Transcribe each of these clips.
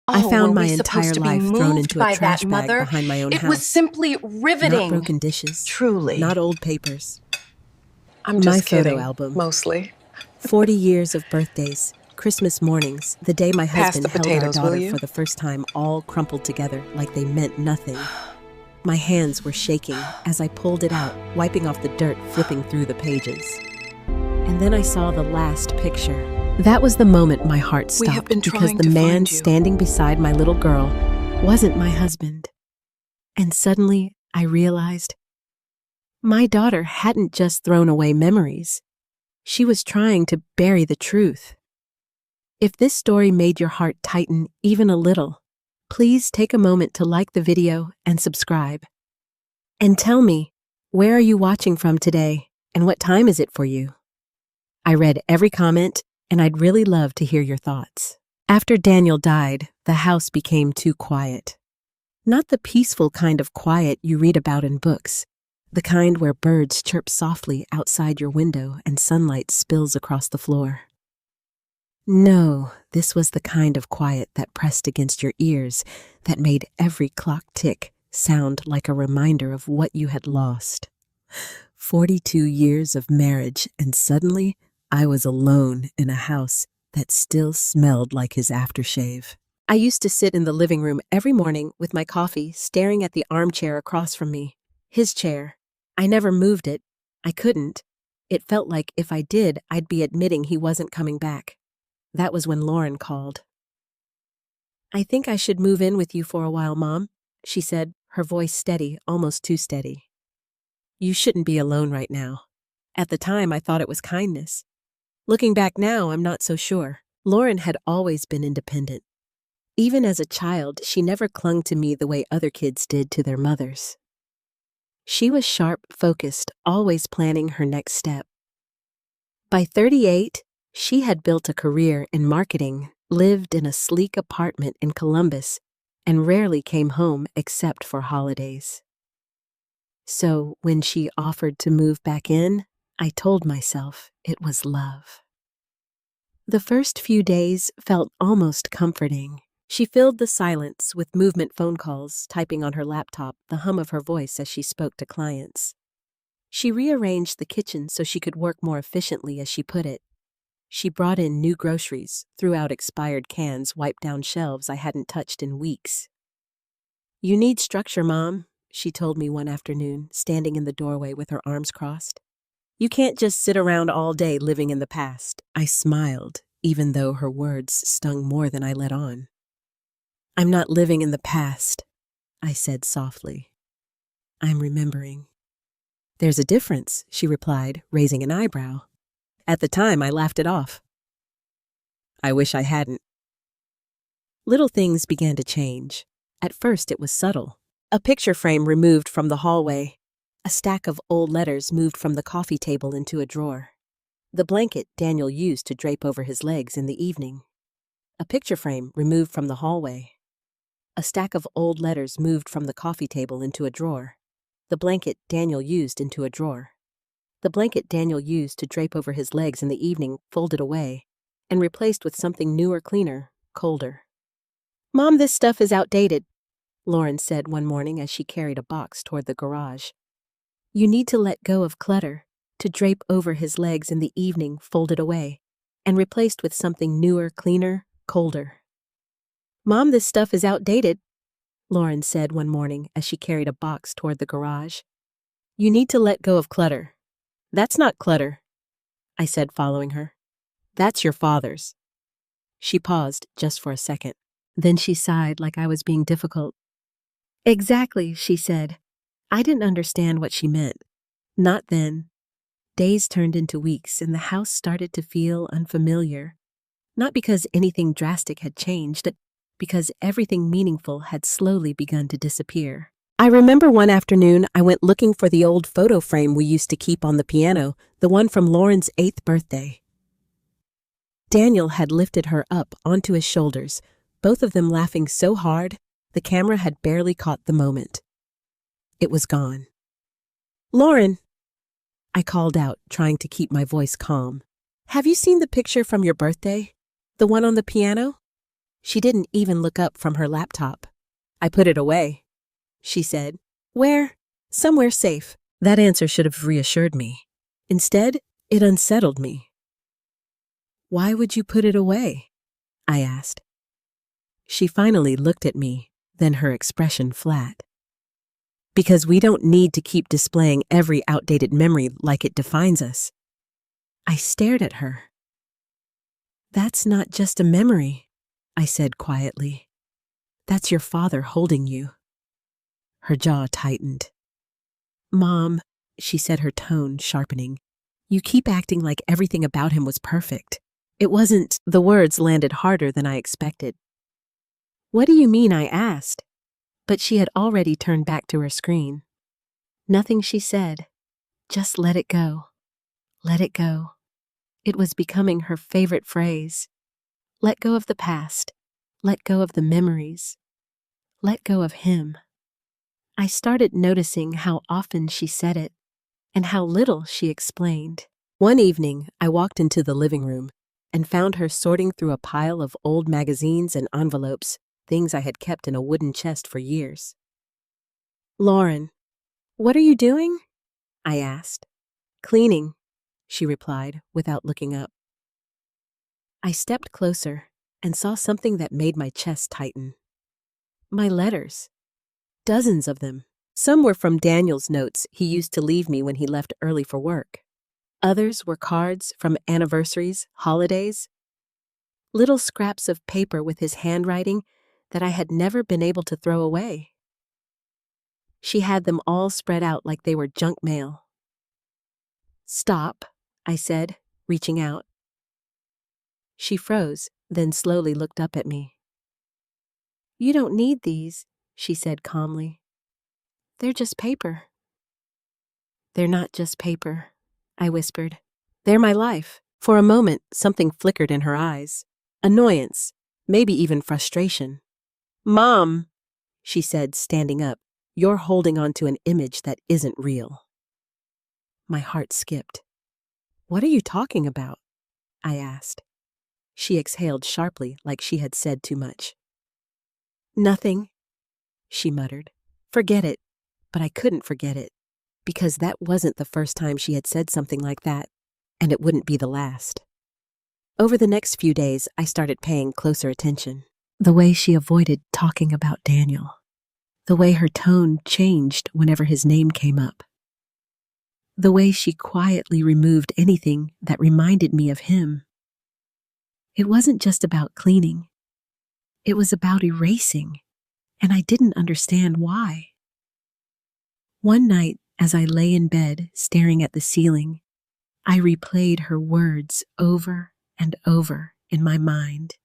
I Oh, found were my we entire supposed to be life thrown moved into by a trash that, bag Mother? behind my own It house. was simply riveting. Not broken dishes. Truly. Not old papers. I'm My just photo kidding, album. mostly. 40 years of birthdays, Christmas mornings, the day my Pass husband the held our potatoes, will daughter you? for the first time, all crumpled together like they meant nothing. My hands were shaking as I pulled it out, wiping off the dirt, flipping through the pages. And then I saw the last picture. That was the moment my heart We have stopped been because trying the to man find you. standing beside my little girl wasn't my husband. And suddenly I realized my daughter hadn't just thrown away memories. She was trying to bury the truth. If this story made your heart tighten even a little, please take a moment to like the video and subscribe. And tell me, where are you watching from today, and what time is it for you? I read every comment, and I'd really love to hear your thoughts. After Daniel died, the house became too quiet. Not the peaceful kind of quiet you read about in books, the kind where birds chirp softly outside your window and sunlight spills across the floor. No, this was the kind of quiet that pressed against your ears, that made every clock tick sound like a reminder of what you had lost. 42 years of marriage, and suddenly I was alone in a house that still smelled like his aftershave. I used to sit in the living room every morning with my coffee, staring at the armchair across from me. His chair. I never moved it. I couldn't. It felt like if I did, I'd be admitting he wasn't coming back. That was when Lauren called. "I think I should move in with you for a while, Mom," she said, her voice steady, almost too steady. "You shouldn't be alone right now." At the time, I thought it was kindness. Looking back now, I'm not so sure. Lauren had always been independent. Even as a child, she never clung to me the way other kids did to their mothers. She was sharp, focused, always planning her next step. By 38, she had built a career in marketing, lived in a sleek apartment in Columbus, and rarely came home except for holidays. So when she offered to move back in, I told myself it was love. The first few days felt almost comforting. She filled the silence with movement phone calls, typing on her laptop, the hum of her voice as she spoke to clients. She rearranged the kitchen so she could work more efficiently, as she put it. She brought in new groceries, threw out expired cans, wiped down shelves I hadn't touched in weeks. "You need structure, Mom," she told me one afternoon, standing in the doorway with her arms crossed. "You can't just sit around all day living in the past." I smiled, even though her words stung more than I let on. "I'm not living in the past," I said softly. "I'm remembering." "There's a difference," she replied, raising an eyebrow. At the time, I laughed it off. I wish I hadn't. Little things began to change. At first, it was subtle. A picture frame removed from the hallway. A stack of old letters moved from the coffee table into a drawer. The blanket Daniel used to drape over his legs in the evening. A picture frame removed from the hallway. A stack of old letters moved from the coffee table into a drawer. The blanket Daniel used into a drawer. The blanket Daniel used to drape over his legs in the evening folded away and replaced with something newer, cleaner, colder. "Mom, this stuff is outdated," Lauren said one morning as she carried a box toward the garage. "You need to let go of clutter, to drape over his legs in the evening folded away and replaced with something newer, cleaner, colder." "Mom, this stuff is outdated," Lauren said one morning as she carried a box toward the garage. "You need to let go of clutter." "That's not clutter," I said, following her. "That's your father's." She paused just for a second. Then she sighed like I was being difficult. "Exactly," she said. I didn't understand what she meant. Not then. Days turned into weeks, and the house started to feel unfamiliar. Not because anything drastic had changed, but because everything meaningful had slowly begun to disappear. I remember one afternoon I went looking for the old photo frame we used to keep on the piano, the one from Lauren's 8th birthday. Daniel had lifted her up onto his shoulders, both of them laughing so hard the camera had barely caught the moment. It was gone. "Lauren," I called out, trying to keep my voice calm. "Have you seen the picture from your birthday? The one on the piano?" She didn't even look up from her laptop. "I put it away," she said. "Where?" "Somewhere safe." That answer should have reassured me. Instead, it unsettled me. "Why would you put it away?" I asked. She finally looked at me, then her expression flat. "Because we don't need to keep displaying every outdated memory like it defines us." I stared at her. "That's not just a memory," I said quietly. "That's your father holding you." Her jaw tightened. "Mom," she said, her tone sharpening, "you keep acting like everything about him was perfect. It wasn't." The words landed harder than I expected. "What do you mean?" I asked. But she had already turned back to her screen. Nothing, she said. Just let it go. Let it go. It was becoming her favorite phrase. Let go of the past. Let go of the memories. Let go of him. I started noticing how often she said it and how little she explained. One evening, I walked into the living room and found her sorting through a pile of old magazines and envelopes, things I had kept in a wooden chest for years. "Lauren, what are you doing?" I asked. "Cleaning," she replied without looking up. I stepped closer and saw something that made my chest tighten. My letters. Dozens of them. Some were from Daniel's notes he used to leave me when he left early for work. Others were cards from anniversaries, holidays, little scraps of paper with his handwriting that I had never been able to throw away. She had them all spread out like they were junk mail. "Stop," I said, reaching out. She froze, then slowly looked up at me. "You don't need these," she said calmly. "They're just paper." "They're not just paper," I whispered. "They're my life." For a moment, something flickered in her eyes. Annoyance, maybe even frustration. "Mom," she said, standing up, "you're holding on to an image that isn't real." My heart skipped. "What are you talking about?" I asked. She exhaled sharply, like she had said too much. "Nothing," she muttered. "Forget it." But I couldn't forget it, because that wasn't the first time she had said something like that, and it wouldn't be the last. Over the next few days, I started paying closer attention. The way she avoided talking about Daniel. The way her tone changed whenever his name came up. The way she quietly removed anything that reminded me of him. It wasn't just about cleaning. It was about erasing, and I didn't understand why. One night, as I lay in bed staring at the ceiling, I replayed her words over and over in my mind.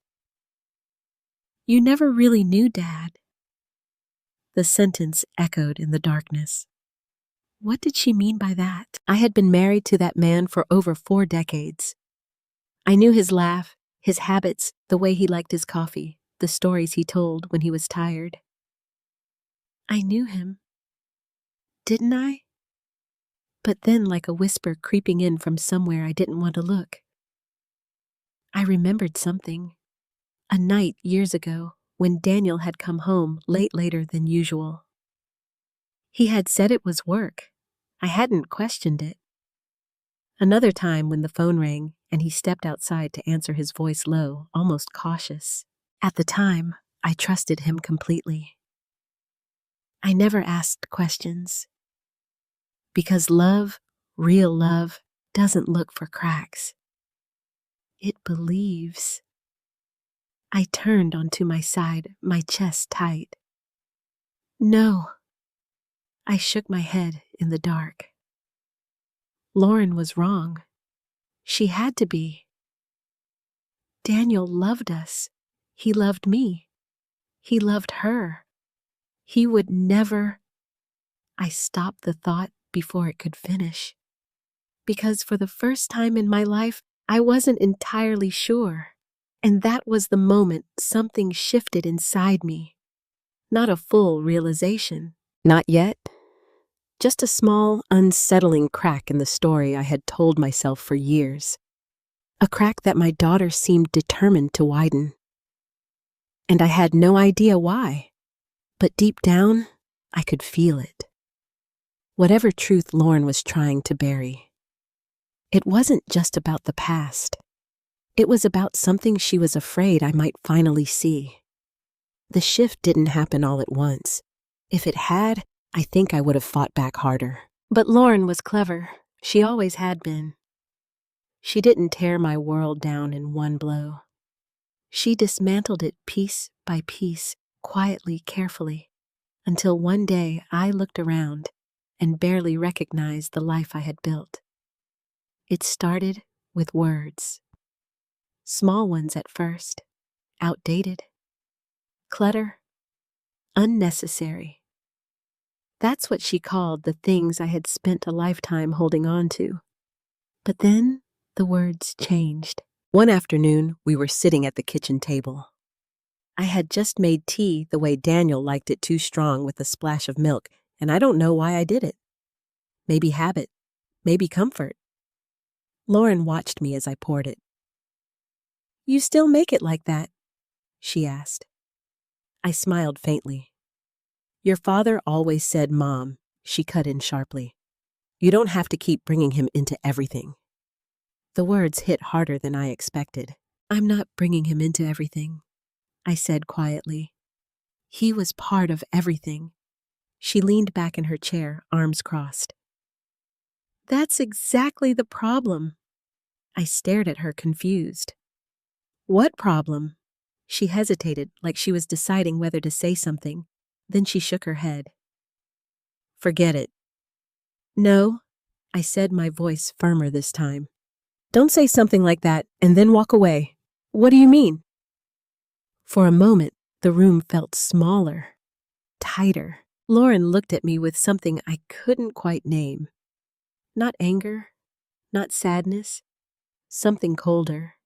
"You never really knew Dad." The sentence echoed in the darkness. What did she mean by that? I had been married to that man for over 4 decades. I knew his laugh, his habits, the way he liked his coffee, the stories he told when he was tired. I knew him. Didn't I? But then, like a whisper creeping in from somewhere I didn't want to look, I remembered something. A night years ago when Daniel had come home later than usual. He had said it was work. I hadn't questioned it. Another time when the phone rang and he stepped outside to answer, his voice low, almost cautious. At the time, I trusted him completely. I never asked questions. Because love, real love, doesn't look for cracks. It believes. I turned onto my side, my chest tight. No. I shook my head in the dark. Lauren was wrong. She had to be. Daniel loved us. He loved me. He loved her. He would never. I stopped the thought before it could finish. Because for the first time in my life, I wasn't entirely sure. And that was the moment something shifted inside me. Not a full realization. Not yet. Just a small, unsettling crack in the story I had told myself for years. A crack that my daughter seemed determined to widen. and I had no idea why. But deep down, I could feel it. Whatever truth Lauren was trying to bury. It wasn't just about the past. It was about something she was afraid I might finally see. The shift didn't happen all at once. If it had, I think I would have fought back harder. But Lauren was clever. She always had been. She didn't tear my world down in one blow. She dismantled it piece by piece, quietly, carefully, until one day I looked around and barely recognized the life I had built. It started with words. Small ones at first, outdated, clutter, unnecessary. That's what she called the things I had spent a lifetime holding on to. But then the words changed. One afternoon, we were sitting at the kitchen table. I had just made tea the way Daniel liked it, too strong with a splash of milk, and I don't know why I did it. Maybe habit, maybe comfort. Lauren watched me as I poured it. "You still make it like that?" she asked. I smiled faintly. "Your father always said, Mom," she cut in sharply. "You don't have to keep bringing him into everything." The words hit harder than I expected. "I'm not bringing him into everything," I said quietly. "He was part of everything." She leaned back in her chair, arms crossed. "That's exactly the problem." I stared at her, confused. "What problem?" She hesitated, like she was deciding whether to say something. Then she shook her head. "Forget it." "No," I said, my voice firmer this time. "Don't say something like that and then walk away. What do you mean?" For a moment, the room felt smaller, tighter. Lauren looked at me with something I couldn't quite name. Not anger, not sadness, something colder.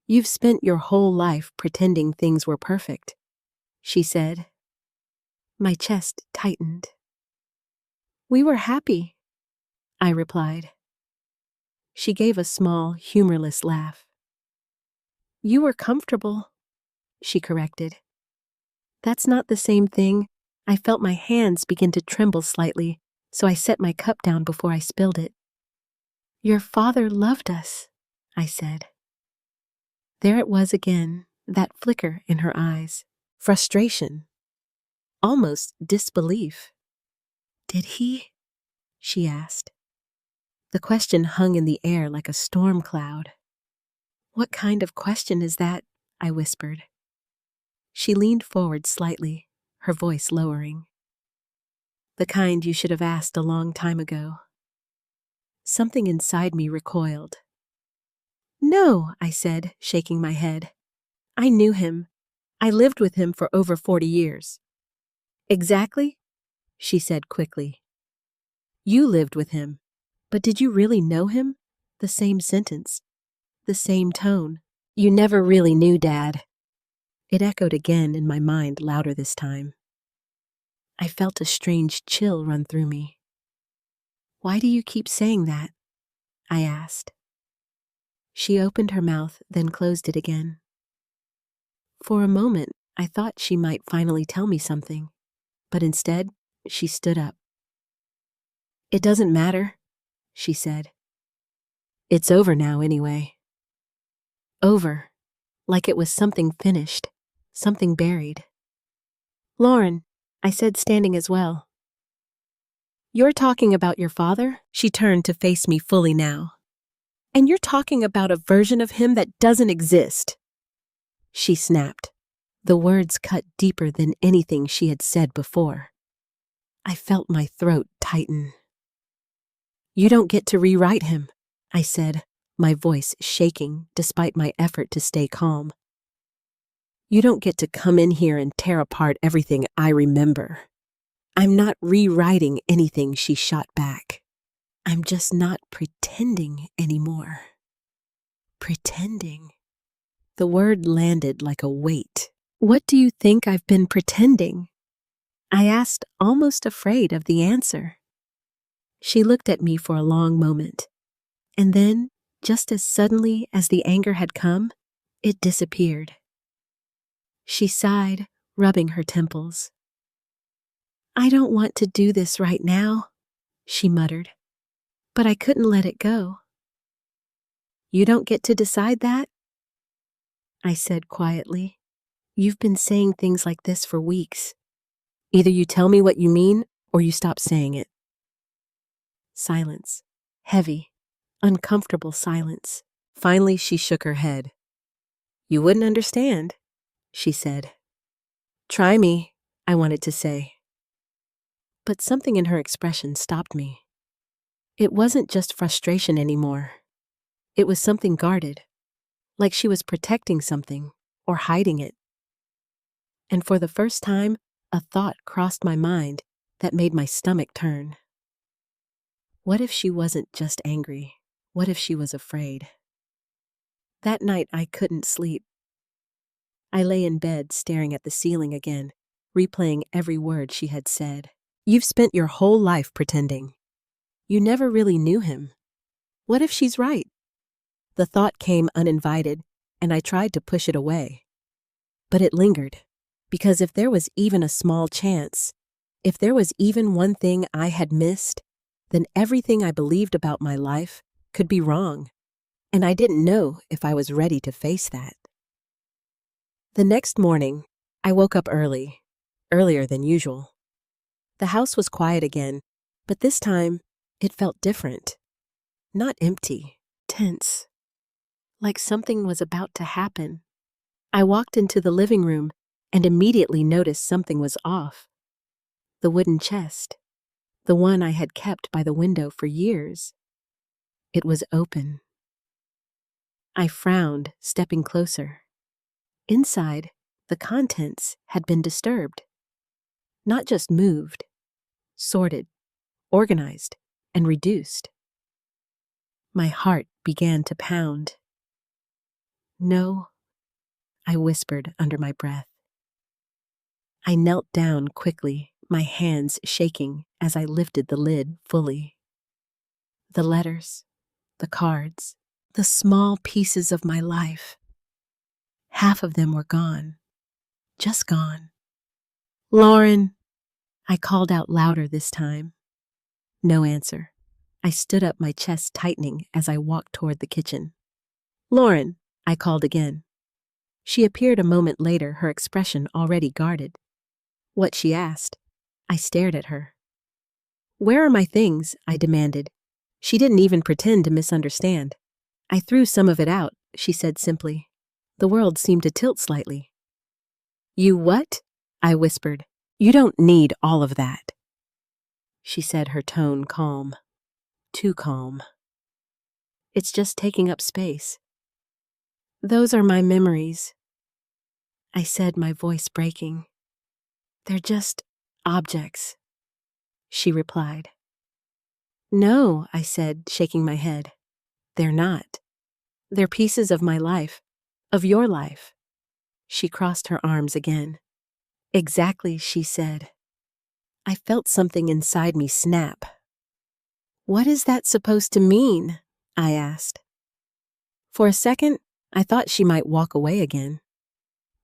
"You've spent your whole life pretending things were perfect," she said. My chest tightened. "We were happy," I replied. She gave a small, humorless laugh. "You were comfortable," she corrected. "That's not the same thing." I felt my hands begin to tremble slightly, so I set my cup down before I spilled it. "Your father loved us," I said. There it was again, that flicker in her eyes. Frustration. Almost disbelief. "Did he?" she asked. The question hung in the air like a storm cloud. "What kind of question is that?" I whispered. She leaned forward slightly, her voice lowering. "The kind you should have asked a long time ago." Something inside me recoiled. "No," I said, shaking my head. "I knew him. I lived with him for over 40 years. "Exactly?" she said quickly. "You lived with him. But did you really know him?" The same sentence. The same tone. "You never really knew Dad." It echoed again in my mind, louder this time. I felt a strange chill run through me. "Why do you keep saying that?" I asked. She opened her mouth, then closed it again. For a moment, I thought she might finally tell me something, but instead, she stood up. "It doesn't matter," she said. "It's over now anyway." Over, like it was something finished, something buried. "Lauren," I said, standing as well. "You're talking about your father?" She turned to face me fully now. "And you're talking about a version of him that doesn't exist," she snapped. The words cut deeper than anything she had said before. I felt my throat tighten. "You don't get to rewrite him," I said, my voice shaking despite my effort to stay calm. "You don't get to come in here and tear apart everything I remember." "I'm not rewriting anything," she shot back. "I'm just not pretending anymore." Pretending. The word landed like a weight. "What do you think I've been pretending?" I asked, almost afraid of the answer. She looked at me for a long moment, and then, just as suddenly as the anger had come, it disappeared. She sighed, rubbing her temples. I don't want to do this right now, she muttered, but I couldn't let it go. You don't get to decide that? I said quietly. You've been saying things like this for weeks. Either you tell me what you mean, or you stop saying it. Silence. Heavy, uncomfortable silence. Finally, she shook her head. You wouldn't understand, she said. Try me, I wanted to say. But something in her expression stopped me. It wasn't just frustration anymore. It was something guarded, like she was protecting something or hiding it. And for the first time, a thought crossed my mind that made my stomach turn. What if she wasn't just angry? What if she was afraid? That night, I couldn't sleep. I lay in bed staring at the ceiling again, replaying every word she had said. You've spent your whole life pretending. You never really knew him. What if she's right? The thought came uninvited, and I tried to push it away. But it lingered, because if there was even a small chance, if there was even one thing I had missed, then everything I believed about my life could be wrong, and I didn't know if I was ready to face that. The next morning, I woke up early, earlier than usual. The house was quiet again, but this time, it felt different. Not empty, tense, like something was about to happen. I walked into the living room and immediately noticed something was off. The wooden chest, the one I had kept by the window for years. It was open. I frowned, stepping closer. Inside, the contents had been disturbed. Not just moved, sorted, organized, and reduced. My heart began to pound. No, I whispered under my breath. I knelt down quickly, my hands shaking as I lifted the lid fully. The letters, the cards, the small pieces of my life. Half of them were gone, just gone. Lauren, I called out louder this time. No answer. I stood up, my chest tightening as I walked toward the kitchen. Lauren, I called again. She appeared a moment later, her expression already guarded. What she asked. I stared at her. Where are my things? I demanded. She didn't even pretend to misunderstand. I threw some of it out, she said simply. The world seemed to tilt slightly. You what? I whispered. You don't need all of that. She said, her tone calm. Too calm. It's just taking up space. Those are my memories, I said, my voice breaking. They're just objects, she replied. No, I said, shaking my head. They're not. They're pieces of my life, of your life. She crossed her arms again. Exactly, she said. I felt something inside me snap. What is that supposed to mean? I asked. For a second, I thought she might walk away again.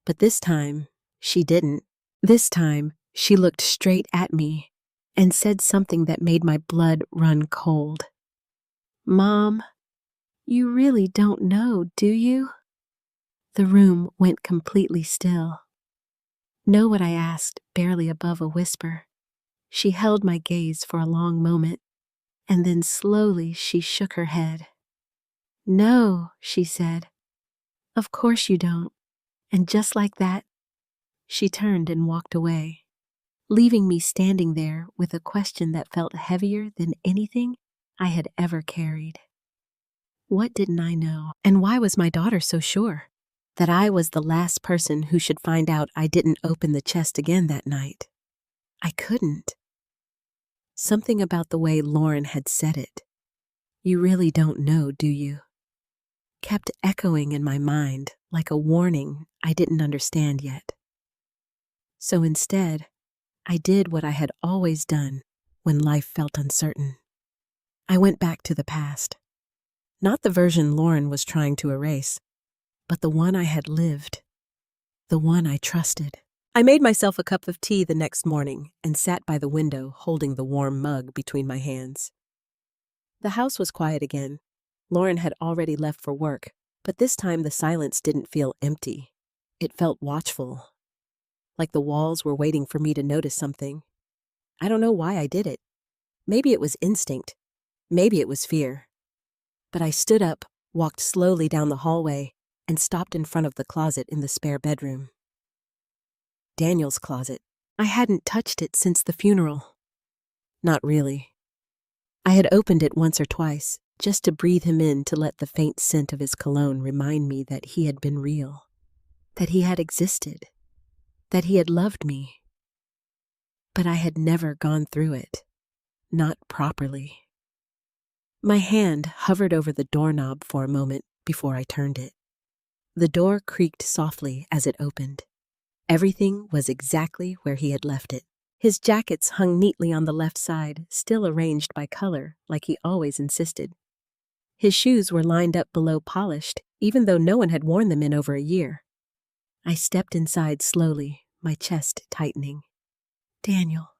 But this time, she didn't. This time, she looked straight at me and said something that made my blood run cold. Mom, you really don't know, do you? The room went completely still. Know what I asked, barely above a whisper. She held my gaze for a long moment, and then slowly she shook her head. No, she said. Of course you don't. And just like that, she turned and walked away, leaving me standing there with a question that felt heavier than anything I had ever carried. What didn't I know? And why was my daughter so sure that I was the last person who should find out I didn't open the chest again that night? I couldn't. Something about the way Lauren had said it, you really don't know, do you? Kept echoing in my mind like a warning I didn't understand yet. So instead, I did what I had always done when life felt uncertain. I went back to the past. Not the version Lauren was trying to erase, but the one I had lived. the one I trusted. I made myself a cup of tea the next morning and sat by the window holding the warm mug between my hands. The house was quiet again. Lauren had already left for work, but this time the silence didn't feel empty. It felt watchful, like the walls were waiting for me to notice something. I don't know why I did it. Maybe it was instinct. Maybe it was fear. But I stood up, walked slowly down the hallway, and stopped in front of the closet in the spare bedroom. Daniel's closet. I hadn't touched it since the funeral. Not really. I had opened it once or twice, just to breathe him in, to let the faint scent of his cologne remind me that he had been real, that he had existed, that he had loved me. But I had never gone through it, not properly. My hand hovered over the doorknob for a moment before I turned it. The door creaked softly as it opened. Everything was exactly where he had left it. His jackets hung neatly on the left side, still arranged by color, like he always insisted. His shoes were lined up below polished, even though no one had worn them in over a year. I stepped inside slowly, my chest tightening. "Daniel,"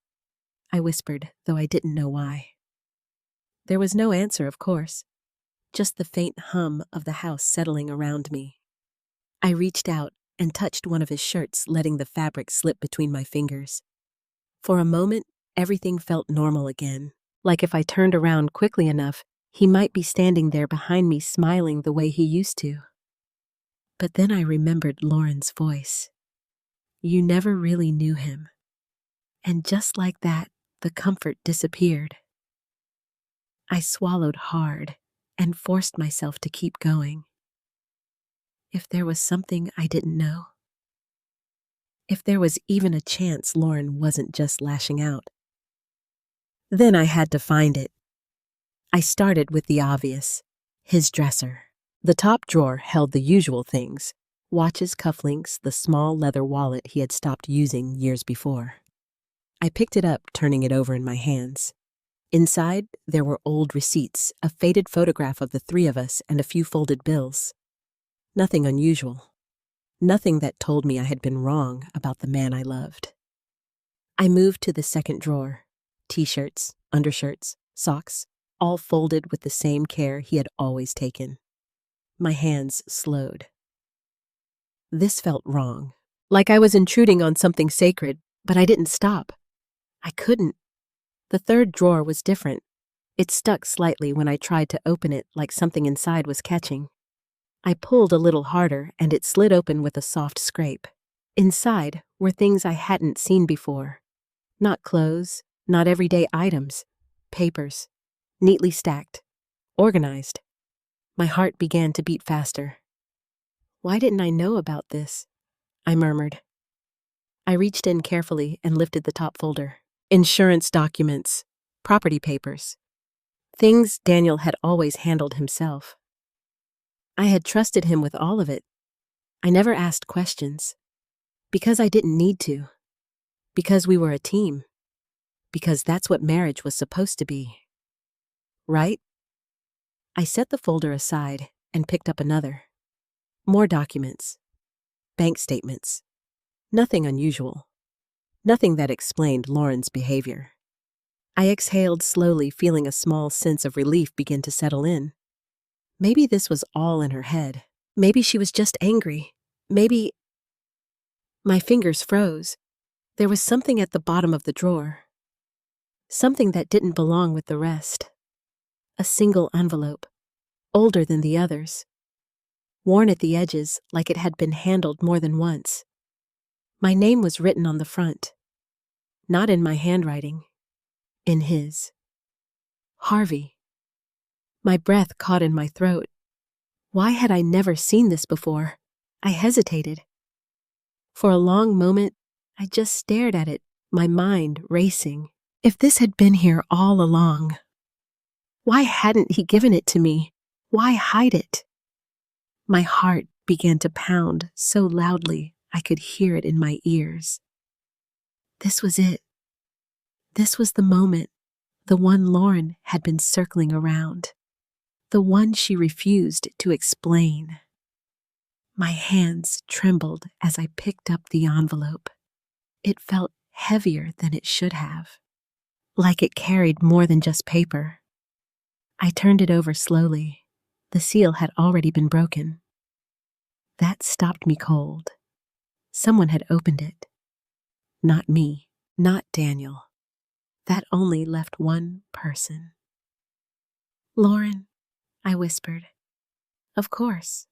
I whispered, though I didn't know why. There was no answer, of course, just the faint hum of the house settling around me. I reached out and touched one of his shirts, letting the fabric slip between my fingers. For a moment, everything felt normal again, like if I turned around quickly enough, he might be standing there behind me, smiling the way he used to. But then I remembered Lauren's voice. "You never really knew him." And just like that, the comfort disappeared. I swallowed hard and forced myself to keep going. If there was something I didn't know, if there was even a chance Lauren wasn't just lashing out, then I had to find it. I started with the obvious, his dresser. The top drawer held the usual things: watches, cufflinks, the small leather wallet he had stopped using years before. I picked it up, turning it over in my hands. Inside, there were old receipts, a faded photograph of the three of us, and a few folded bills. Nothing unusual. Nothing that told me I had been wrong about the man I loved. I moved to the second drawer. T-shirts, undershirts, socks, all folded with the same care he had always taken. My hands slowed. This felt wrong, like I was intruding on something sacred, but I didn't stop. I couldn't. The third drawer was different. It stuck slightly when I tried to open it, like something inside was catching. I pulled a little harder, and it slid open with a soft scrape. Inside were things I hadn't seen before. Not clothes, not everyday items. Papers, neatly stacked, organized. My heart began to beat faster. "Why didn't I know about this?" I murmured. I reached in carefully and lifted the top folder. Insurance documents, property papers, things Daniel had always handled himself. I had trusted him with all of it. I never asked questions. Because I didn't need to. Because we were a team. Because that's what marriage was supposed to be. Right? I set the folder aside and picked up another. More documents. Bank statements. Nothing unusual. Nothing that explained Lauren's behavior. I exhaled slowly, feeling a small sense of relief begin to settle in. Maybe this was all in her head. Maybe she was just angry. Maybe... My fingers froze. There was something at the bottom of the drawer. Something that didn't belong with the rest. A single envelope, older than the others. Worn at the edges like it had been handled more than once. My name was written on the front. Not in my handwriting. In his. Harvey. My breath caught in my throat. Why had I never seen this before? I hesitated. For a long moment, I just stared at it, my mind racing. If this had been here all along, why hadn't he given it to me? Why hide it? My heart began to pound so loudly I could hear it in my ears. This was it. This was the moment, the one Lauren had been circling around, the one she refused to explain. My hands trembled as I picked up the envelope. It felt heavier than it should have, like it carried more than just paper. I turned it over slowly. The seal had already been broken. That stopped me cold. Someone had opened it. Not me, not Daniel. That only left one person. "Lauren," I whispered. Of course.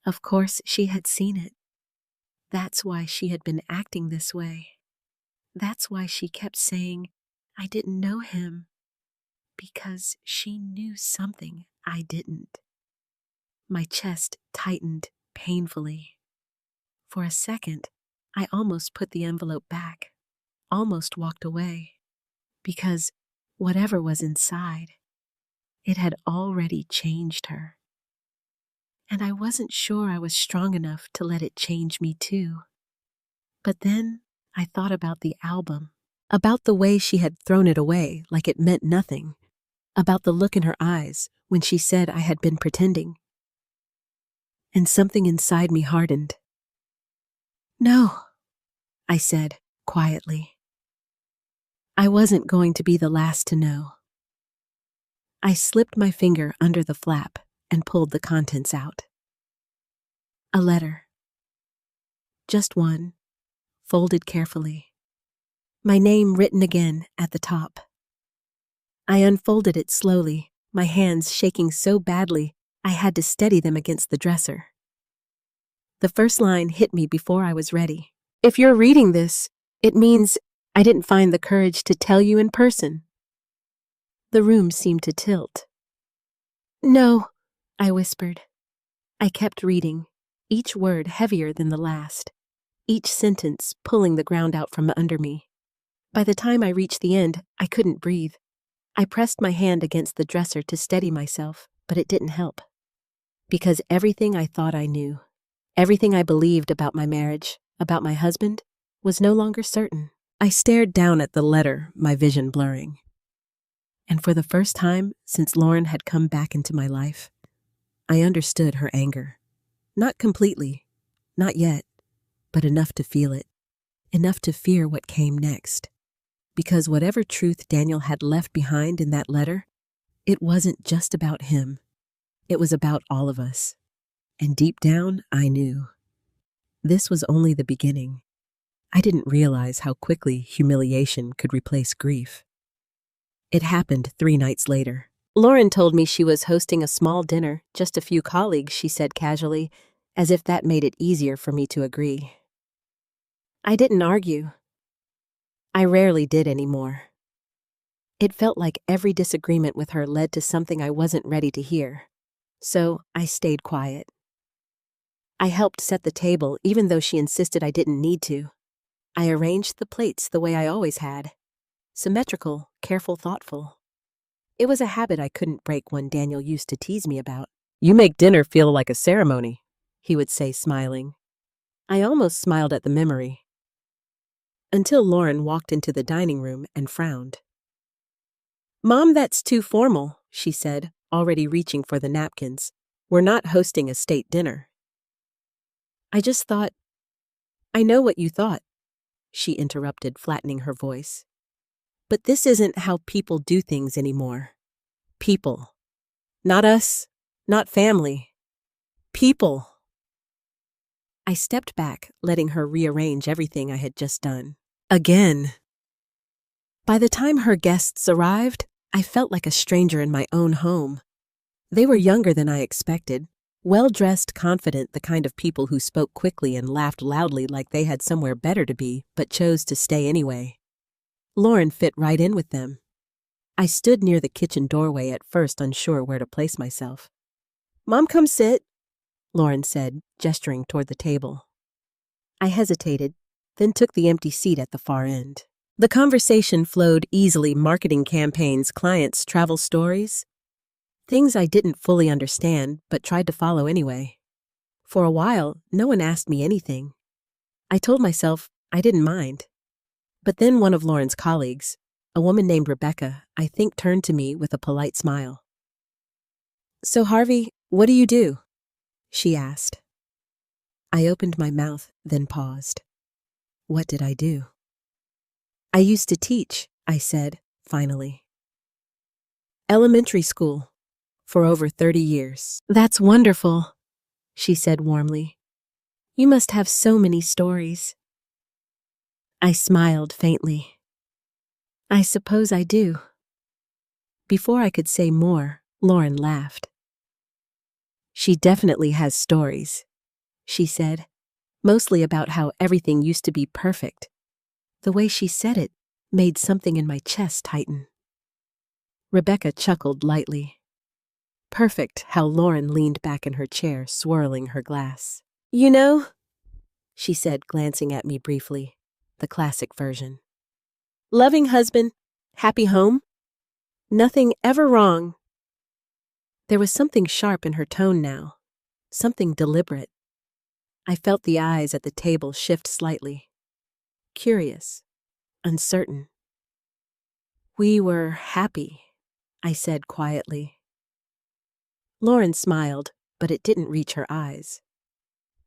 Of course she had seen it. That's why she had been acting this way. That's why she kept saying, "I didn't know him," because she knew something I didn't. My chest tightened painfully. For a second, I almost put the envelope back, almost walked away, because whatever was inside, it had already changed her. And I wasn't sure I was strong enough to let it change me too. But then I thought about the album, about the way she had thrown it away like it meant nothing, about the look in her eyes when she said I had been pretending. And something inside me hardened. "No," I said quietly. I wasn't going to be the last to know. I slipped my finger under the flap and pulled the contents out. A letter. Just one, folded carefully. My name written again at the top. I unfolded it slowly, my hands shaking so badly I had to steady them against the dresser. The first line hit me before I was ready. "If you're reading this, it means I didn't find the courage to tell you in person." The room seemed to tilt. "No," I whispered. I kept reading, each word heavier than the last, each sentence pulling the ground out from under me. By the time I reached the end, I couldn't breathe. I pressed my hand against the dresser to steady myself, but it didn't help. Because everything I thought I knew, everything I believed about my marriage, about my husband, was no longer certain. I stared down at the letter, my vision blurring. And for the first time since Lauren had come back into my life, I understood her anger. Not completely, not yet, but enough to feel it, enough to fear what came next. Because whatever truth Daniel had left behind in that letter, it wasn't just about him. It was about all of us. And deep down, I knew. This was only the beginning. I didn't realize how quickly humiliation could replace grief. It happened 3 nights later. Lauren told me she was hosting a small dinner, just a few colleagues, she said casually, as if that made it easier for me to agree. I didn't argue. I rarely did anymore. It felt like every disagreement with her led to something I wasn't ready to hear. So I stayed quiet. I helped set the table even though she insisted I didn't need to. I arranged the plates the way I always had. Symmetrical, careful, thoughtful. It was a habit I couldn't break one Daniel used to tease me about. "You make dinner feel like a ceremony," he would say, smiling. I almost smiled at the memory. Until Lauren walked into the dining room and frowned. "Mom, that's too formal," she said, already reaching for the napkins. "We're not hosting a state dinner." "I just thought—" "I know what you thought," she interrupted, flattening her voice. "But this isn't how people do things anymore. People. Not us, not family. People." I stepped back, letting her rearrange everything I had just done. Again. By the time her guests arrived, I felt like a stranger in my own home. They were younger than I expected, well-dressed, confident, the kind of people who spoke quickly and laughed loudly like they had somewhere better to be, but chose to stay anyway. Lauren fit right in with them. I stood near the kitchen doorway at first, unsure where to place myself. "Mom, come sit," Lauren said, gesturing toward the table. I hesitated, then took the empty seat at the far end. The conversation flowed easily: marketing campaigns, clients, travel stories. Things I didn't fully understand, but tried to follow anyway. For a while, no one asked me anything. I told myself I didn't mind. But then one of Lauren's colleagues, a woman named Rebecca, I think, turned to me with a polite smile. "So Harvey, what do you do?" she asked. I opened my mouth, then paused. What did I do? I used to teach, I said, finally. Elementary school, for over 30 years. That's wonderful, she said warmly. You must have so many stories. I smiled faintly. I suppose I do. Before I could say more, Lauren laughed. She definitely has stories, she said, mostly about how everything used to be perfect. The way she said it made something in my chest tighten. Rebecca chuckled lightly. Perfect how Lauren leaned back in her chair, swirling her glass. You know, she said, glancing at me briefly, the classic version. Loving husband, happy home, nothing ever wrong. There was something sharp in her tone now, something deliberate. I felt the eyes at the table shift slightly. Curious, uncertain. We were happy, I said quietly. Lauren smiled, but it didn't reach her eyes.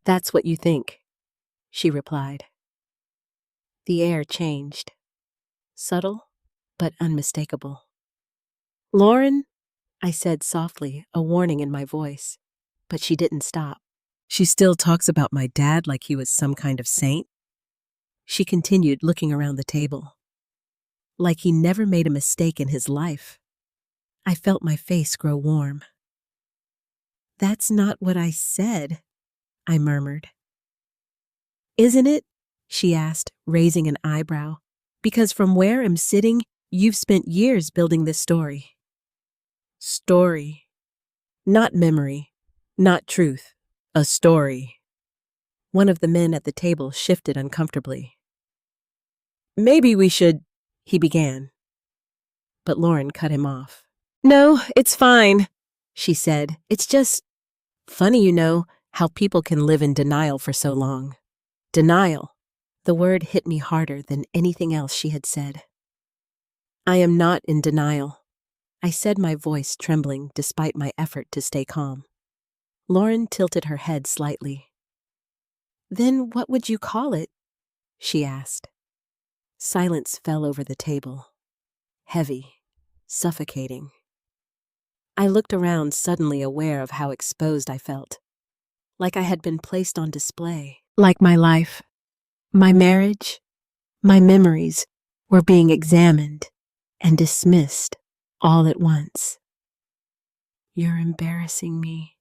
That's what you think, she replied. The air changed. Subtle, but unmistakable. Lauren, I said softly, a warning in my voice, but she didn't stop. She still talks about my dad like he was some kind of saint? She continued, looking around the table. Like he never made a mistake in his life. I felt my face grow warm. That's not what I said, I murmured. Isn't it? She asked, raising an eyebrow. Because from where I'm sitting, you've spent years building this story. Story. Not memory. Not truth. A story. One of the men at the table shifted uncomfortably. Maybe we should, he began. But Lauren cut him off. No, it's fine, she said. It's just funny, you know, how people can live in denial for so long. Denial. The word hit me harder than anything else she had said. I am not in denial, I said, my voice trembling despite my effort to stay calm. Lauren tilted her head slightly. Then what would you call it? She asked. Silence fell over the table. Heavy, suffocating. I looked around, suddenly aware of how exposed I felt. Like I had been placed on display. Like my life, my marriage, my memories were being examined and dismissed all at once. You're embarrassing me,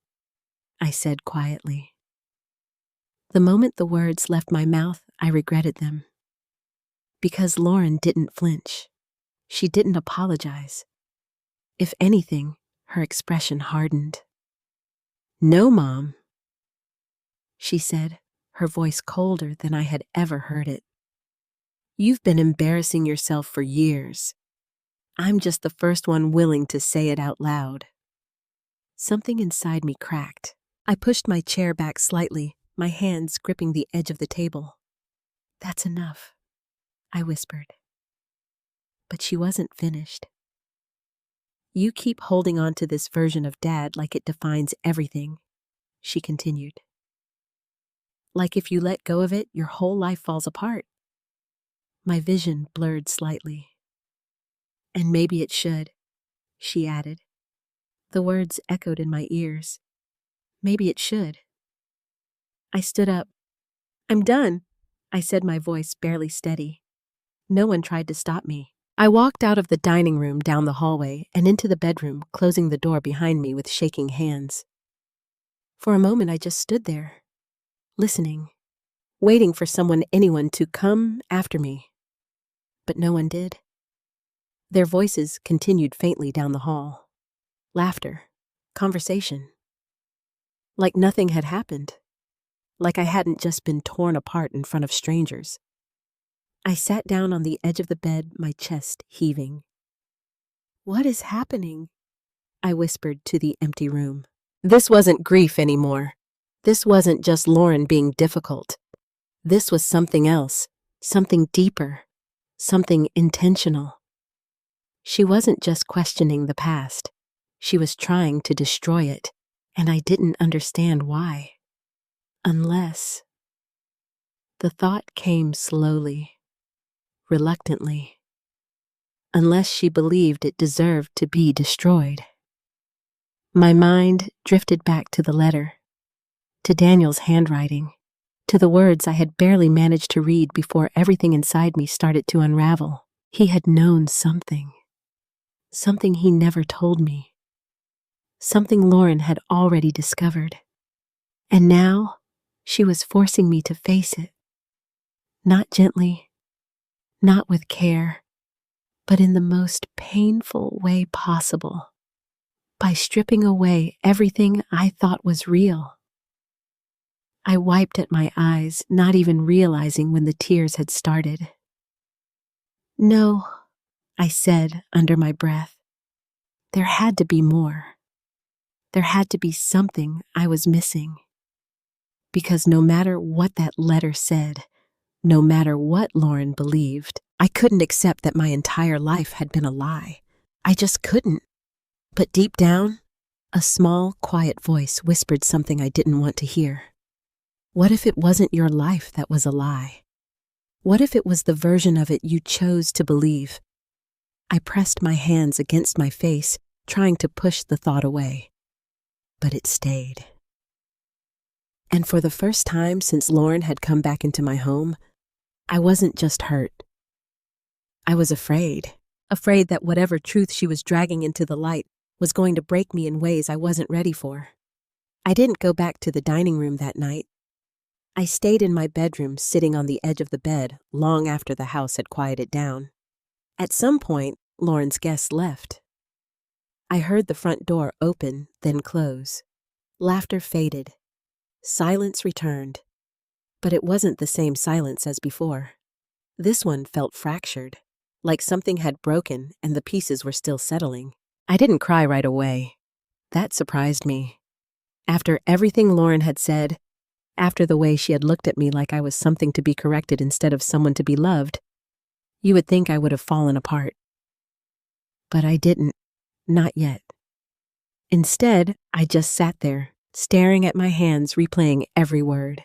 I said quietly. The moment the words left my mouth, I regretted them. Because Lauren didn't flinch. She didn't apologize. If anything, her expression hardened. No, Mom, she said, her voice colder than I had ever heard it. You've been embarrassing yourself for years. I'm just the first one willing to say it out loud. Something inside me cracked. I pushed my chair back slightly, my hands gripping the edge of the table. That's enough, I whispered. But she wasn't finished. You keep holding on to this version of Dad like it defines everything, she continued. Like if you let go of it, your whole life falls apart. My vision blurred slightly. And maybe it should, she added. The words echoed in my ears. Maybe it should. I stood up. I'm done, I said, my voice barely steady. No one tried to stop me. I walked out of the dining room, down the hallway, and into the bedroom, closing the door behind me with shaking hands. For a moment, I just stood there, listening, waiting for anyone to come after me. But no one did. Their voices continued faintly down the hall. Laughter, conversation. Like nothing had happened. Like I hadn't just been torn apart in front of strangers. I sat down on the edge of the bed, my chest heaving. What is happening? I whispered to the empty room. This wasn't grief anymore. This wasn't just Lauren being difficult. This was something else, something deeper, something intentional. She wasn't just questioning the past. She was trying to destroy it, and I didn't understand why. Unless The thought came slowly, reluctantly, unless she believed it deserved to be destroyed. My mind drifted back to the letter, to Daniel's handwriting, to the words I had barely managed to read before everything inside me started to unravel. He had known something he never told me, something Lauren had already discovered. And now she was forcing me to face it, not gently, not with care, but in the most painful way possible, by stripping away everything I thought was real. I wiped at my eyes, not even realizing when the tears had started. "No," I said under my breath. There had to be more. There had to be something I was missing. Because no matter what that letter said, no matter what Lauren believed, I couldn't accept that my entire life had been a lie. I just couldn't. But deep down, a small, quiet voice whispered something I didn't want to hear. What if it wasn't your life that was a lie? What if it was the version of it you chose to believe? I pressed my hands against my face, trying to push the thought away. But it stayed. And for the first time since Lauren had come back into my home, I wasn't just hurt. I was afraid that whatever truth she was dragging into the light was going to break me in ways I wasn't ready for. I didn't go back to the dining room that night. I stayed in my bedroom, sitting on the edge of the bed long after the house had quieted down. At some point, Lauren's guests left. I heard the front door open, then close. Laughter faded. Silence returned. But it wasn't the same silence as before. This one felt fractured, like something had broken and the pieces were still settling. I didn't cry right away. That surprised me. After everything Lauren had said, after the way she had looked at me like I was something to be corrected instead of someone to be loved, you would think I would have fallen apart. But I didn't, not yet. Instead, I just sat there, staring at my hands, replaying every word.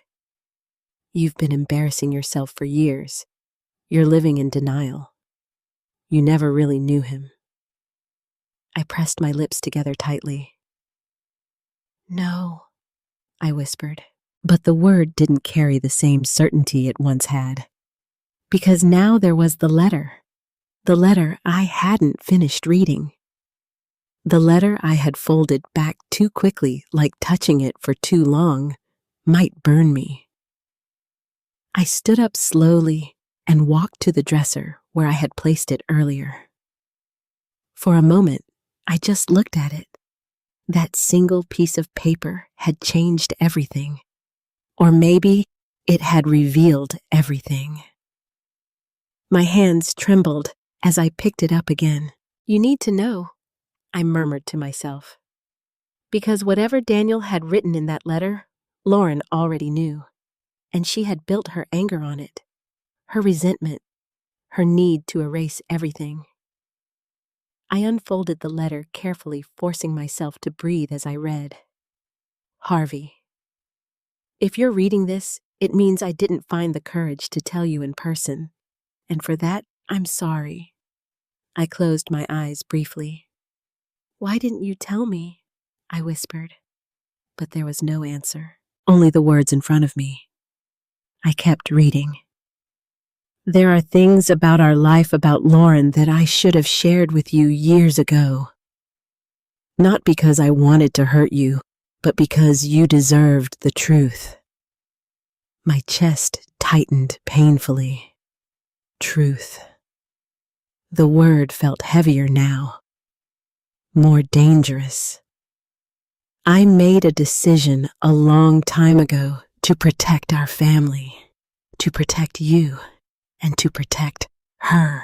You've been embarrassing yourself for years. You're living in denial. You never really knew him. I pressed my lips together tightly. No, I whispered. But the word didn't carry the same certainty it once had. Because now there was the letter I hadn't finished reading. The letter I had folded back too quickly, like touching it for too long, might burn me. I stood up slowly and walked to the dresser where I had placed it earlier. For a moment, I just looked at it. That single piece of paper had changed everything. Or maybe it had revealed everything. My hands trembled as I picked it up again. You need to know, I murmured to myself. Because whatever Daniel had written in that letter, Lauren already knew. And she had built her anger on it, her resentment, her need to erase everything. I unfolded the letter carefully, forcing myself to breathe as I read. Harvey. If you're reading this, it means I didn't find the courage to tell you in person. And for that, I'm sorry. I closed my eyes briefly. Why didn't you tell me? I whispered. But there was no answer, only the words in front of me. I kept reading. There are things about our life about Lauren that I should have shared with you years ago. Not because I wanted to hurt you, but because you deserved the truth. My chest tightened painfully. Truth. The word felt heavier now, more dangerous. I made a decision a long time ago to protect our family, to protect you, and to protect her,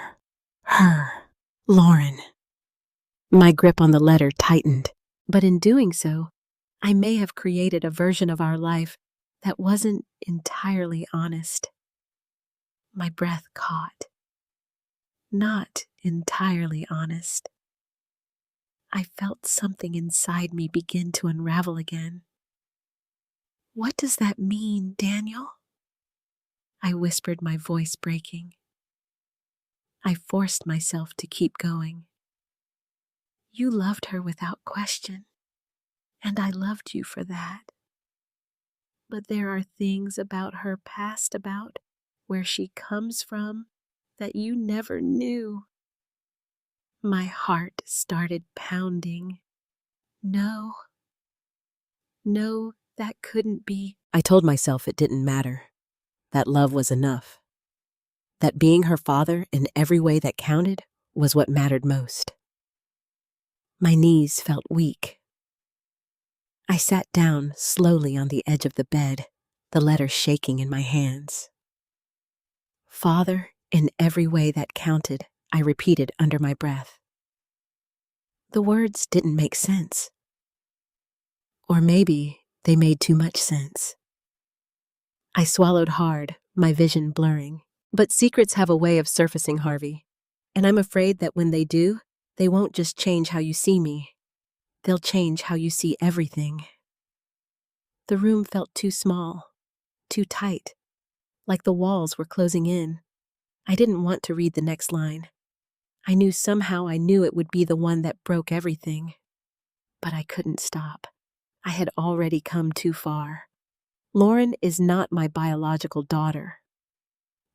Lauren. My grip on the letter tightened, but in doing so, I may have created a version of our life that wasn't entirely honest. My breath caught. Not entirely honest. I felt something inside me begin to unravel again. What does that mean, Daniel? I whispered, my voice breaking. I forced myself to keep going. You loved her without question, and I loved you for that. But there are things about her past, about where she comes from, that you never knew. My heart started pounding. No, that couldn't be. I told myself it didn't matter, that love was enough, that being her father in every way that counted was what mattered most. My knees felt weak. I sat down slowly on the edge of the bed, the letter shaking in my hands. Father in every way that counted, I repeated under my breath. The words didn't make sense. Or maybe they made too much sense. I swallowed hard, my vision blurring. But secrets have a way of surfacing, Harvey. And I'm afraid that when they do, they won't just change how you see me. They'll change how you see everything. The room felt too small, too tight, like the walls were closing in. I didn't want to read the next line. I knew it would be the one that broke everything. But I couldn't stop. I had already come too far. Lauren is not my biological daughter.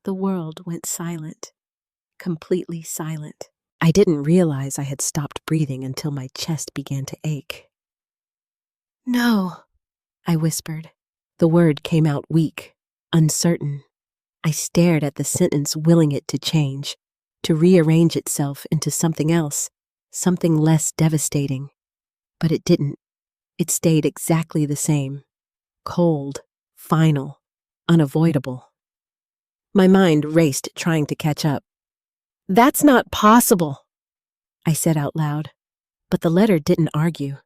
The world went silent, completely silent. I didn't realize I had stopped breathing until my chest began to ache. No, I whispered. The word came out weak, uncertain. I stared at the sentence, willing it to change, to rearrange itself into something else, something less devastating. But it didn't. It stayed exactly the same. Cold, final, unavoidable. My mind raced, trying to catch up. That's not possible, I said out loud. But the letter didn't argue.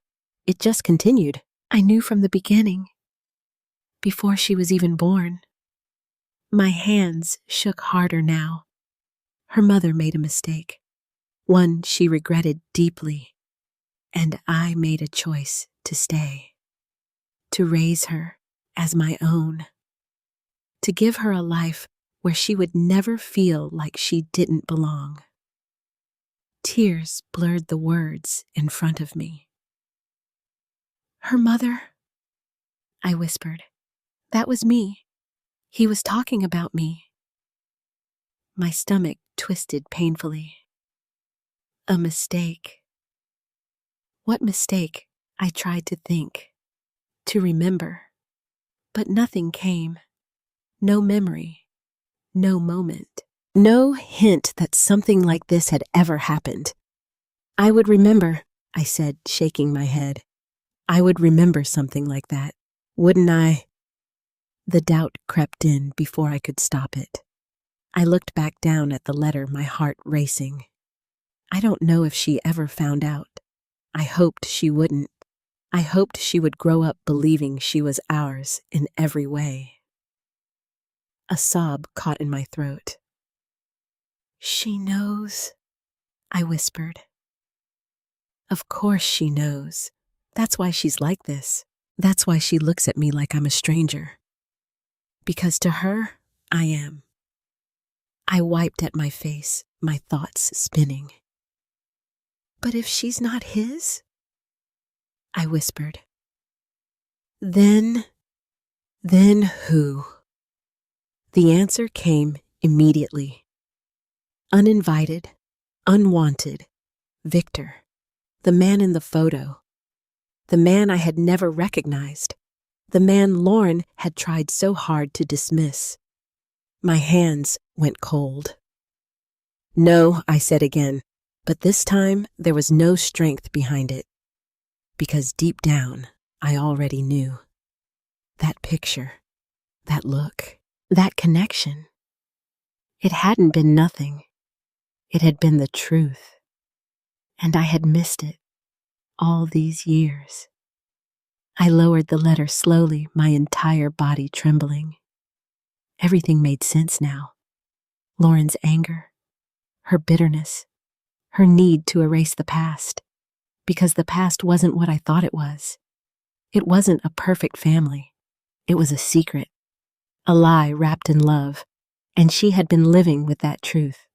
It just continued. I knew from the beginning, before she was even born. My hands shook harder now. Her mother made a mistake, one she regretted deeply, and I made a choice to stay, to raise her as my own, to give her a life where she would never feel like she didn't belong. Tears blurred the words in front of me. Her mother? I whispered. That was me. He was talking about me. My stomach twisted painfully. A mistake. What mistake? I tried to think, to remember. But nothing came. No memory. No moment. No hint that something like this had ever happened. I would remember, I said, shaking my head. I would remember something like that, wouldn't I? The doubt crept in before I could stop it. I looked back down at the letter, my heart racing. I don't know if she ever found out. I hoped she wouldn't. I hoped she would grow up believing she was ours in every way. A sob caught in my throat. She knows, I whispered. Of course she knows. That's why she's like this. That's why she looks at me like I'm a stranger. Because to her, I am. I wiped at my face, my thoughts spinning. But if she's not his? I whispered. Then who? The answer came immediately. Uninvited, unwanted, Victor, the man in the photo, the man I had never recognized, the man Lauren had tried so hard to dismiss. My hands went cold. No, I said again, but this time there was no strength behind it, because deep down I already knew. That picture, that look, that connection. It hadn't been nothing. It had been the truth. And I had missed it all these years. I lowered the letter slowly, my entire body trembling. Everything made sense now. Lauren's anger, her bitterness, her need to erase the past, because the past wasn't what I thought it was. It wasn't a perfect family. It was a secret, a lie wrapped in love, and she had been living with that truth,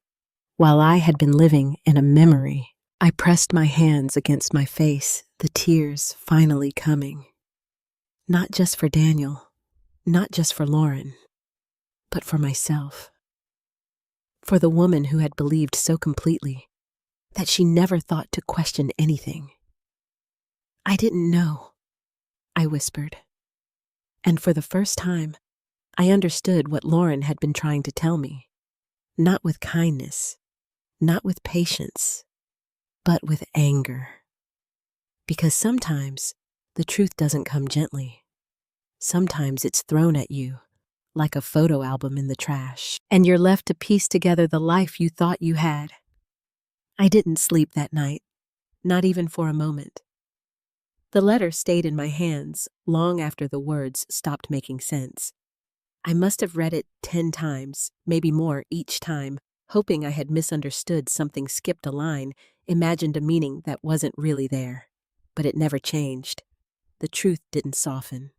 while I had been living in a memory. I pressed my hands against my face, the tears finally coming. Not just for Daniel, not just for Lauren, but for myself. For the woman who had believed so completely that she never thought to question anything. I didn't know, I whispered. And for the first time, I understood what Lauren had been trying to tell me. Not with kindness, not with patience, but with anger. Because sometimes the truth doesn't come gently. Sometimes it's thrown at you, like a photo album in the trash, and you're left to piece together the life you thought you had. I didn't sleep that night, not even for a moment. The letter stayed in my hands long after the words stopped making sense. I must have read it 10 times, maybe more each time, hoping I had misunderstood something, skipped a line, imagined a meaning that wasn't really there. But it never changed. The truth didn't soften.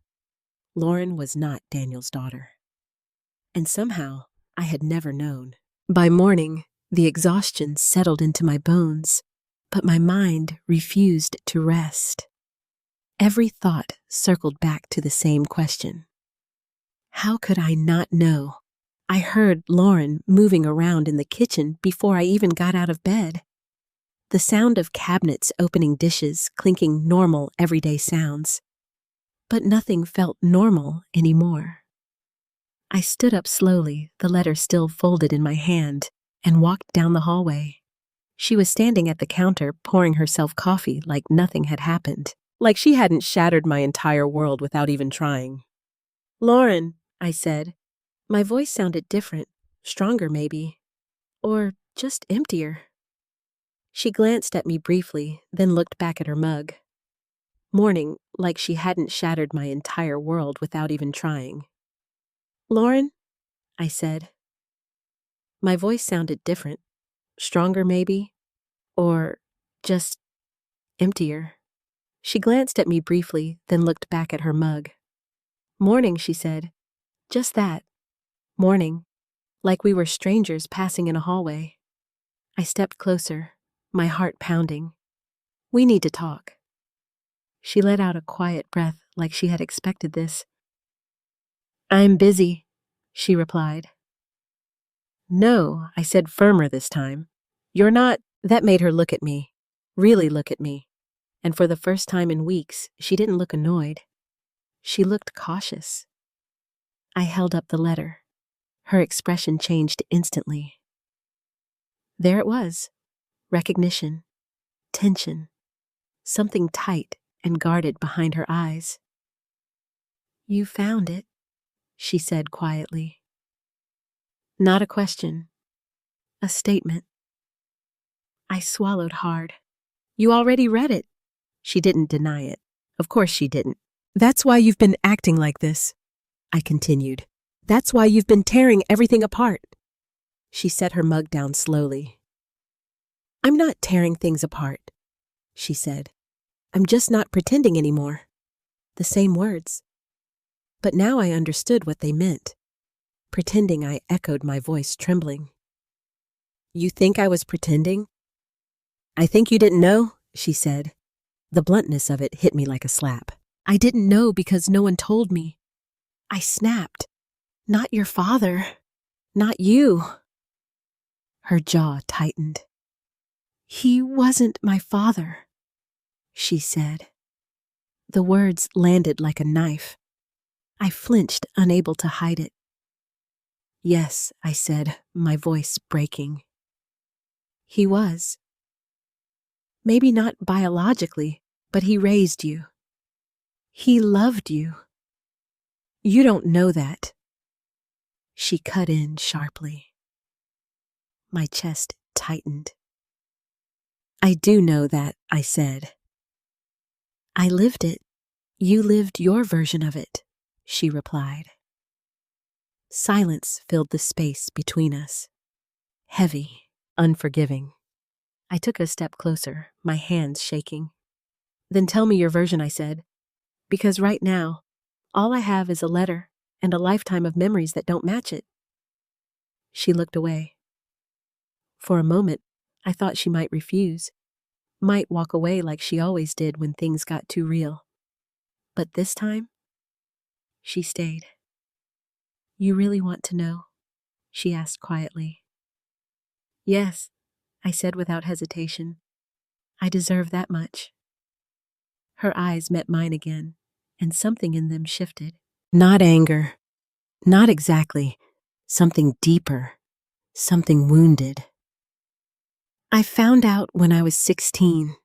Lauren was not Daniel's daughter. And somehow, I had never known. By morning, the exhaustion settled into my bones, but my mind refused to rest. Every thought circled back to the same question. How could I not know? I heard Lauren moving around in the kitchen before I even got out of bed. The sound of cabinets opening, dishes clinking, normal, everyday sounds. But nothing felt normal anymore. I stood up slowly, the letter still folded in my hand, and walked down the hallway. She was standing at the counter, pouring herself coffee like nothing had happened, like she hadn't shattered my entire world without even trying. "Lauren," I said. My voice sounded different, stronger maybe, or just emptier. She glanced at me briefly, then looked back at her mug. Mourning like she hadn't shattered my entire world without even trying. "Lauren," I said. My voice sounded different, stronger maybe, or just emptier. She glanced at me briefly, then looked back at her mug. "Mourning," she said. "Just that. Mourning, like we were strangers passing in a hallway." I stepped closer, my heart pounding. "We need to talk." She let out a quiet breath like she had expected this. "I'm busy," she replied. "No," I said, firmer this time. "You're not—" That made her look at me, really look at me. And for the first time in weeks, she didn't look annoyed. She looked cautious. I held up the letter. Her expression changed instantly. There it was. Recognition. Tension. Something tight and guarded behind her eyes. "You found it," she said quietly. Not a question. A statement. I swallowed hard. "You already read it." She didn't deny it. Of course she didn't. "That's why you've been acting like this," I continued. "That's why you've been tearing everything apart." She set her mug down slowly. "I'm not tearing things apart," she said. "I'm just not pretending anymore." The same words. But now I understood what they meant. Pretending, I echoed, my voice trembling. "You think I was pretending?" "I think you didn't know," she said. The bluntness of it hit me like a slap. "I didn't know because no one told me." I snapped. "Not your father. Not you." Her jaw tightened. "He wasn't my father," she said. The words landed like a knife. I flinched, unable to hide it. "Yes," I said, my voice breaking. "He was. Maybe not biologically, but he raised you. He loved you. You don't know that." She cut in sharply. My chest tightened. "I do know that," I said. "I lived it. You lived your version of it," she replied. Silence filled the space between us. Heavy, unforgiving. I took a step closer, my hands shaking. "Then tell me your version," I said. "Because right now, all I have is a letter and a lifetime of memories that don't match it. She looked away. For a moment, I thought she might refuse, might walk away like she always did when things got too real. But this time, she stayed. "You really want to know?" she asked quietly. "Yes," I said without hesitation. "I deserve that much." Her eyes met mine again, and something in them shifted. Not anger, not exactly, something deeper, something wounded. "I found out when I was 16,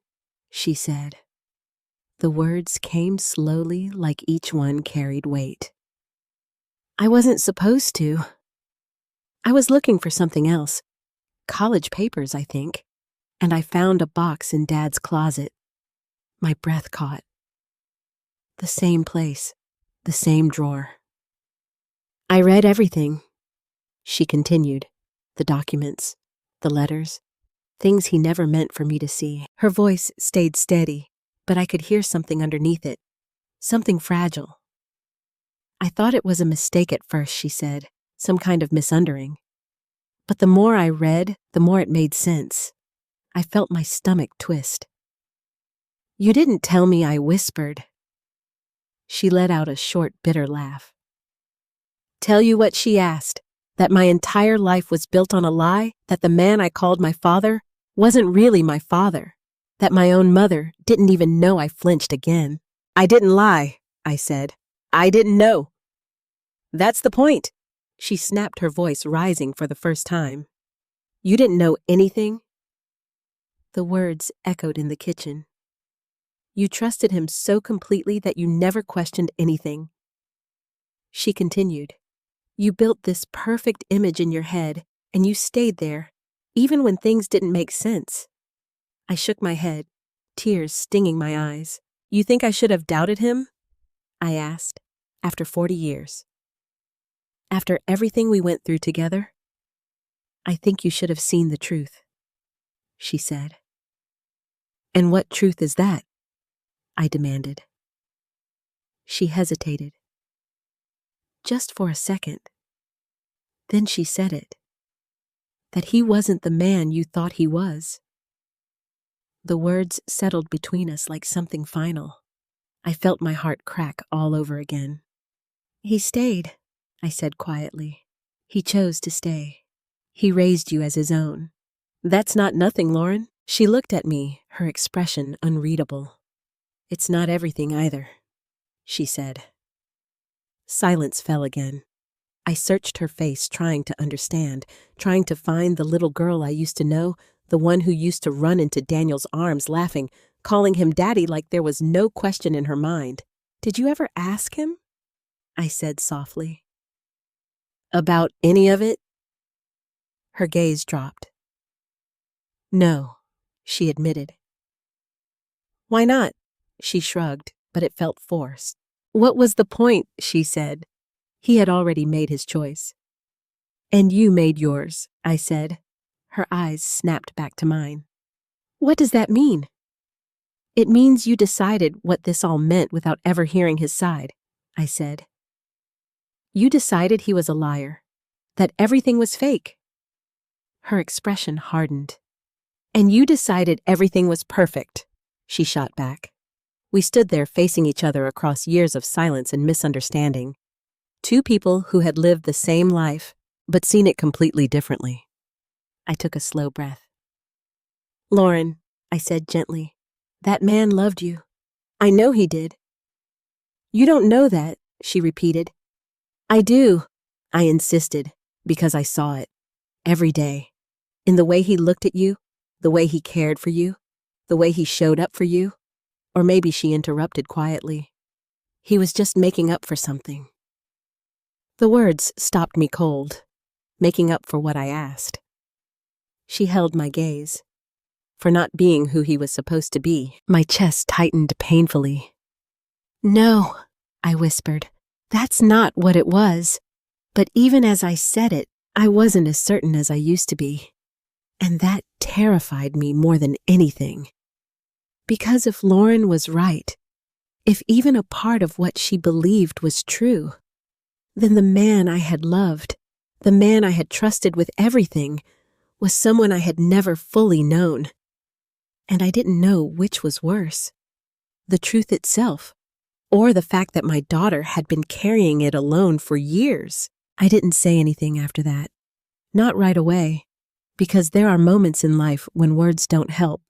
she said. The words came slowly, like each one carried weight. "I wasn't supposed to. I was looking for something else. College papers, I think. And I found a box in Dad's closet." My breath caught. The same place, the same drawer. "I read everything," she continued. "The documents, the letters, things he never meant for me to see." Her voice stayed steady, but I could hear something underneath it, something fragile. "I thought it was a mistake at first," she said, "some kind of misundering. But the more I read, the more it made sense. I felt my stomach twist." "You didn't tell me," I whispered. She let out a short, bitter laugh. "Tell you what she asked, that my entire life was built on a lie, that the man I called my father wasn't really my father, that my own mother didn't even know." I flinched again. "I didn't lie," I said. "I didn't know." "That's the point," she snapped, her voice rising for the first time. "You didn't know anything?" The words echoed in the kitchen. "You trusted him so completely that you never questioned anything." She continued. "You built this perfect image in your head, and you stayed there, even when things didn't make sense." I shook my head, tears stinging my eyes. "You think I should have doubted him?" I asked, "after 40 years. After everything we went through together? I think you should have seen the truth," she said. "And what truth is that?" I demanded. She hesitated. Just for a second. Then she said it. That he wasn't the man you thought he was. The words settled between us like something final. I felt my heart crack all over again. "He stayed," I said quietly. "He chose to stay. He raised you as his own." "That's not nothing, Lauren." She looked at me, her expression unreadable. "It's not everything either," she said. Silence fell again. I searched her face, trying to understand, trying to find the little girl I used to know, the one who used to run into Daniel's arms laughing, calling him Daddy like there was no question in her mind. "Did you ever ask him?" I said softly. "About any of it?" Her gaze dropped. "No," she admitted. "Why not?" She shrugged, but it felt forced. "What was the point?" she said. He had already made his choice. "And you made yours," I said. Her eyes snapped back to mine. "What does that mean?" "It means you decided what this all meant without ever hearing his side," I said. "You decided he was a liar, that everything was fake." Her expression hardened. "And you decided everything was perfect," she shot back. We stood there facing each other across years of silence and misunderstanding. Two people who had lived the same life, but seen it completely differently. I took a slow breath. "Lauren," I said gently, "that man loved you. I know he did." "You don't know that," she repeated. "I do," I insisted, because I saw it. Every day. In the way he looked at you, the way he cared for you, the way he showed up for you. Or maybe she interrupted quietly. "He was just making up for something." The words stopped me cold, making up for what I asked. She held my gaze. For not being who he was supposed to be, my chest tightened painfully. "No," I whispered. "That's not what it was." But even as I said it, I wasn't as certain as I used to be. And that terrified me more than anything. Because if Lauren was right, if even a part of what she believed was true, then the man I had loved, the man I had trusted with everything, was someone I had never fully known. And I didn't know which was worse, the truth itself, or the fact that my daughter had been carrying it alone for years. I didn't say anything after that. Not right away, because there are moments in life when words don't help,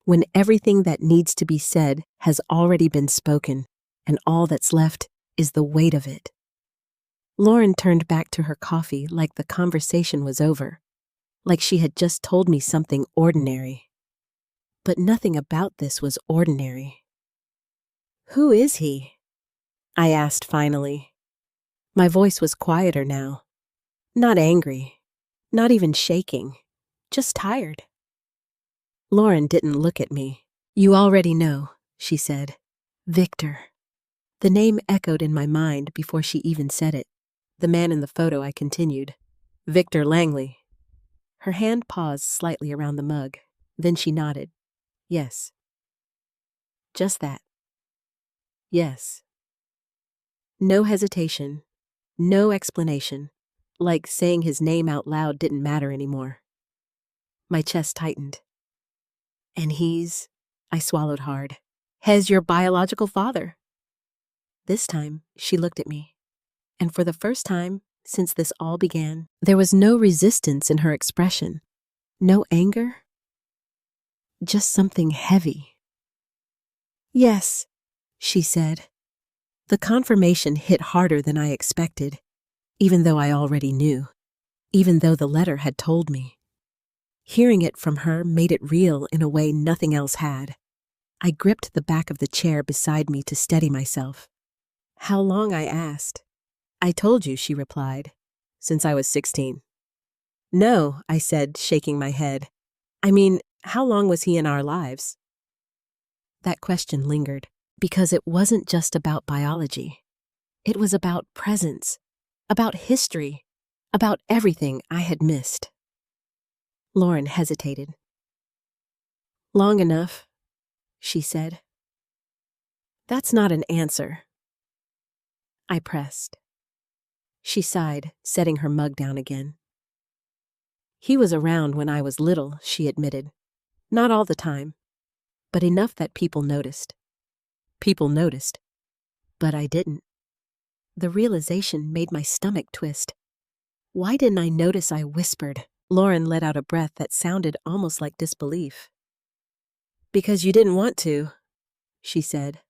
when everything that needs to be said has already been spoken, and all that's left is the weight of it. Lauren turned back to her coffee like the conversation was over, like she had just told me something ordinary. But nothing about this was ordinary. "Who is he?" I asked finally. My voice was quieter now. Not angry, not even shaking, just tired. Lauren didn't look at me. "You already know," she said. "Victor." The name echoed in my mind before she even said it. The man in the photo, I continued. "Victor Langley." Her hand paused slightly around the mug. Then she nodded. "Yes." Just that. Yes. No hesitation. No explanation. Like saying his name out loud didn't matter anymore. My chest tightened. "And he's," I swallowed hard, "has your biological father." This time, she looked at me. And for the first time, since this all began, there was no resistance in her expression. No anger. Just something heavy. "Yes," she said. The confirmation hit harder than I expected, even though I already knew, even though the letter had told me. Hearing it from her made it real in a way nothing else had. I gripped the back of the chair beside me to steady myself. "How long?" I asked. "I told you," she replied. "Since I was 16. "No," I said, shaking my head. "I mean, how long was he in our lives?" That question lingered, because it wasn't just about biology. It was about presence, about history, about everything I had missed. Lauren hesitated. "Long enough," she said. "That's not an answer." I pressed. She sighed, setting her mug down again. "He was around when I was little," she admitted. "Not all the time, but enough that people noticed." People noticed, but I didn't. The realization made my stomach twist. Why didn't I notice? I whispered. Lauren let out a breath that sounded almost like disbelief. "Because you didn't want to," she said.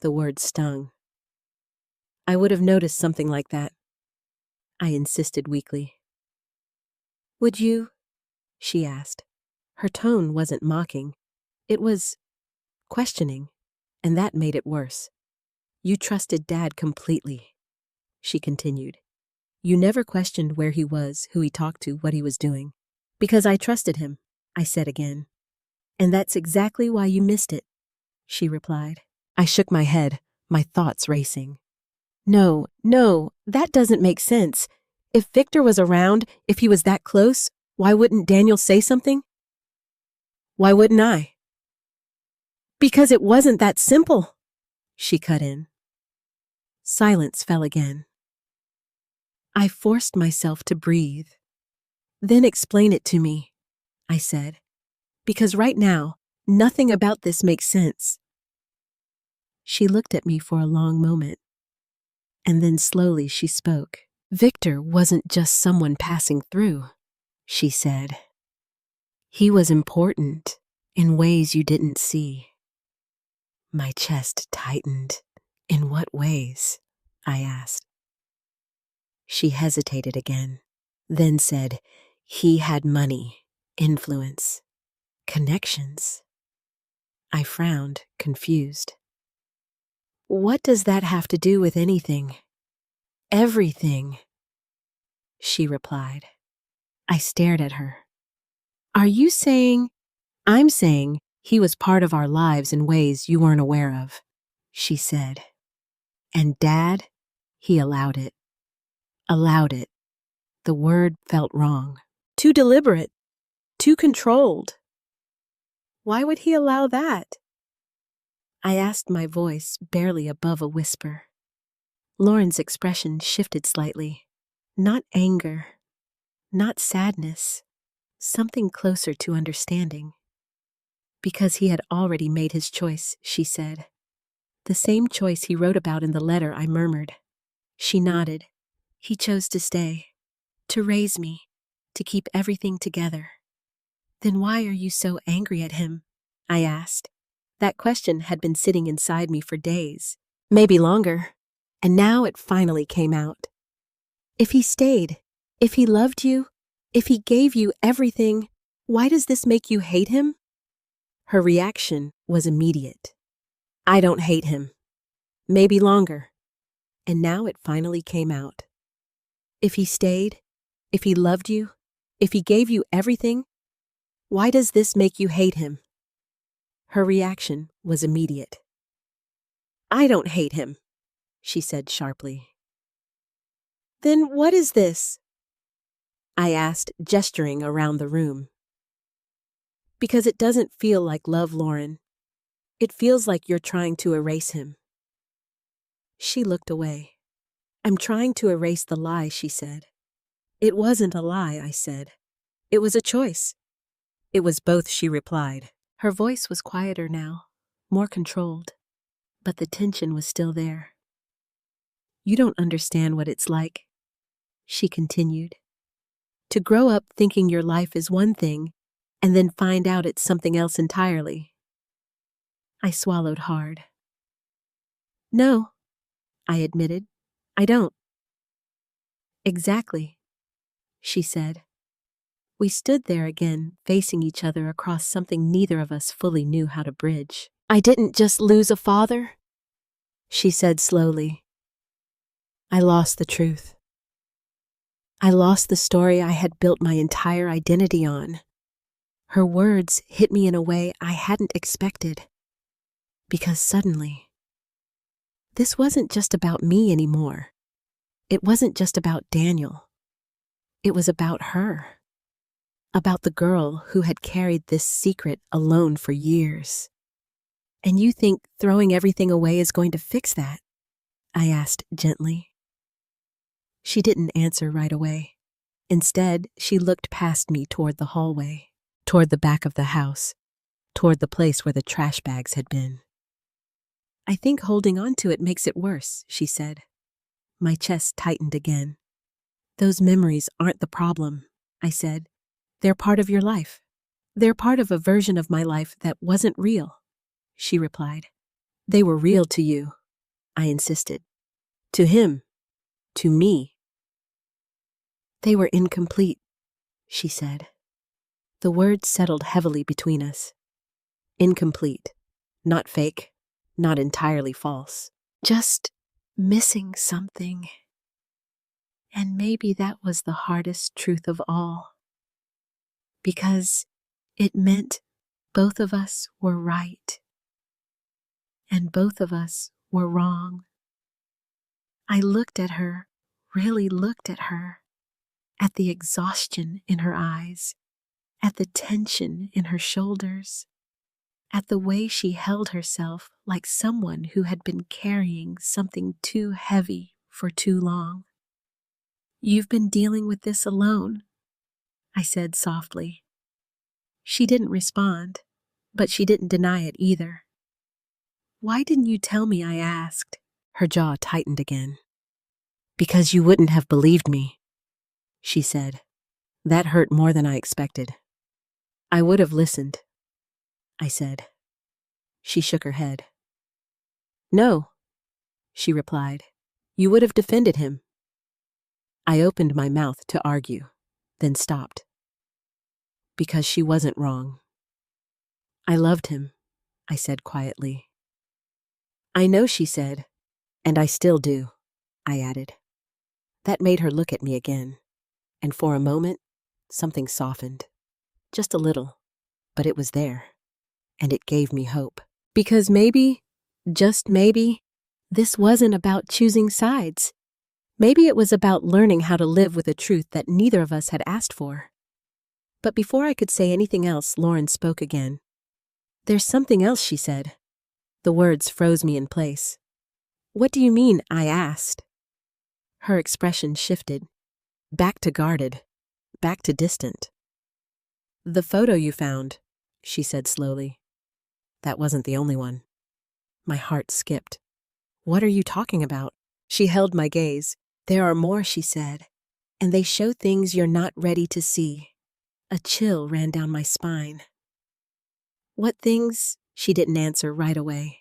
The word stung. "I would have noticed something like that," I insisted weakly. "Would you?" she asked. Her tone wasn't mocking. It was questioning, and that made it worse. "You trusted Dad completely," she continued. "You never questioned where he was, who he talked to, what he was doing." "Because I trusted him," I said again. "And that's exactly why you missed it," she replied. I shook my head, my thoughts racing. No, that doesn't make sense. If Victor was around, if he was that close, why wouldn't Daniel say something? Why wouldn't I? Because it wasn't that simple, she cut in. Silence fell again. I forced myself to breathe. "Then explain it to me," I said, "because right now, nothing about this makes sense." She looked at me for a long moment, and then slowly she spoke. "Victor wasn't just someone passing through," she said. "He was important in ways you didn't see." My chest tightened. "In what ways?" I asked. She hesitated again, then said, "He had money, influence, connections." I frowned, confused. "What does that have to do with anything?" "Everything," she replied. I stared at her. "Are you saying—" "I'm saying he was part of our lives in ways you weren't aware of," she said. "And Dad, he allowed it." Allowed it. The word felt wrong. Too deliberate. Too controlled. Why would he allow that? I asked, my voice barely above a whisper. Lauren's expression shifted slightly. Not anger, not sadness, something closer to understanding. Because he had already made his choice, she said. The same choice he wrote about in the letter, I murmured. She nodded. He chose to stay, to raise me, to keep everything together. Then why are you so angry at him? I asked. That question had been sitting inside me for days, maybe longer, and now it finally came out. If he stayed, if he loved you, if he gave you everything, why does this make you hate him? Her reaction was immediate. I don't hate him. Maybe longer. And now it finally came out. If he stayed, if he loved you, if he gave you everything, why does this make you hate him? Her reaction was immediate. I don't hate him, she said sharply. Then what is this? I asked, gesturing around the room. Because it doesn't feel like love, Lauren. It feels like you're trying to erase him. She looked away. I'm trying to erase the lie, she said. It wasn't a lie, I said. It was a choice. It was both, she replied. Her voice was quieter now, more controlled, but the tension was still there. You don't understand what it's like, she continued. To grow up thinking your life is one thing and then find out it's something else entirely. I swallowed hard. No, I admitted. I don't. Exactly, she said. We stood there again, facing each other across something neither of us fully knew how to bridge. I didn't just lose a father, she said slowly. I lost the truth. I lost the story I had built my entire identity on. Her words hit me in a way I hadn't expected. Because suddenly, this wasn't just about me anymore. It wasn't just about Daniel. It was about her. About the girl who had carried this secret alone for years. And you think throwing everything away is going to fix that? I asked gently. She didn't answer right away. Instead, she looked past me toward the hallway, toward the back of the house, toward the place where the trash bags had been. I think holding on to it makes it worse, she said. My chest tightened again. Those memories aren't the problem, I said. They're part of your life. They're part of a version of my life that wasn't real, she replied. They were real to you, I insisted. To him. To me. They were incomplete, she said. The words settled heavily between us. Incomplete. Not fake. Not entirely false. Just missing something. And maybe that was the hardest truth of all. Because it meant both of us were right. And both of us were wrong. I looked at her, really looked at her, at the exhaustion in her eyes, at the tension in her shoulders, at the way she held herself like someone who had been carrying something too heavy for too long. You've been dealing with this alone, I said softly. She didn't respond, but she didn't deny it either. Why didn't you tell me? I asked. Her jaw tightened again. Because you wouldn't have believed me, she said. That hurt more than I expected. I would have listened, I said. She shook her head. No, she replied. You would have defended him. I opened my mouth to argue, then stopped. Because she wasn't wrong. I loved him, I said quietly. I know, she said, and I still do, I added. That made her look at me again, and for a moment, something softened. Just a little, but it was there, and it gave me hope. Because maybe, just maybe, this wasn't about choosing sides. Maybe it was about learning how to live with a truth that neither of us had asked for. But before I could say anything else, Lauren spoke again. There's something else, she said. The words froze me in place. What do you mean? I asked. Her expression shifted, back to guarded, back to distant. The photo you found, she said slowly. That wasn't the only one. My heart skipped. What are you talking about? She held my gaze. There are more, she said, and they show things you're not ready to see. A chill ran down my spine. What things? She didn't answer right away.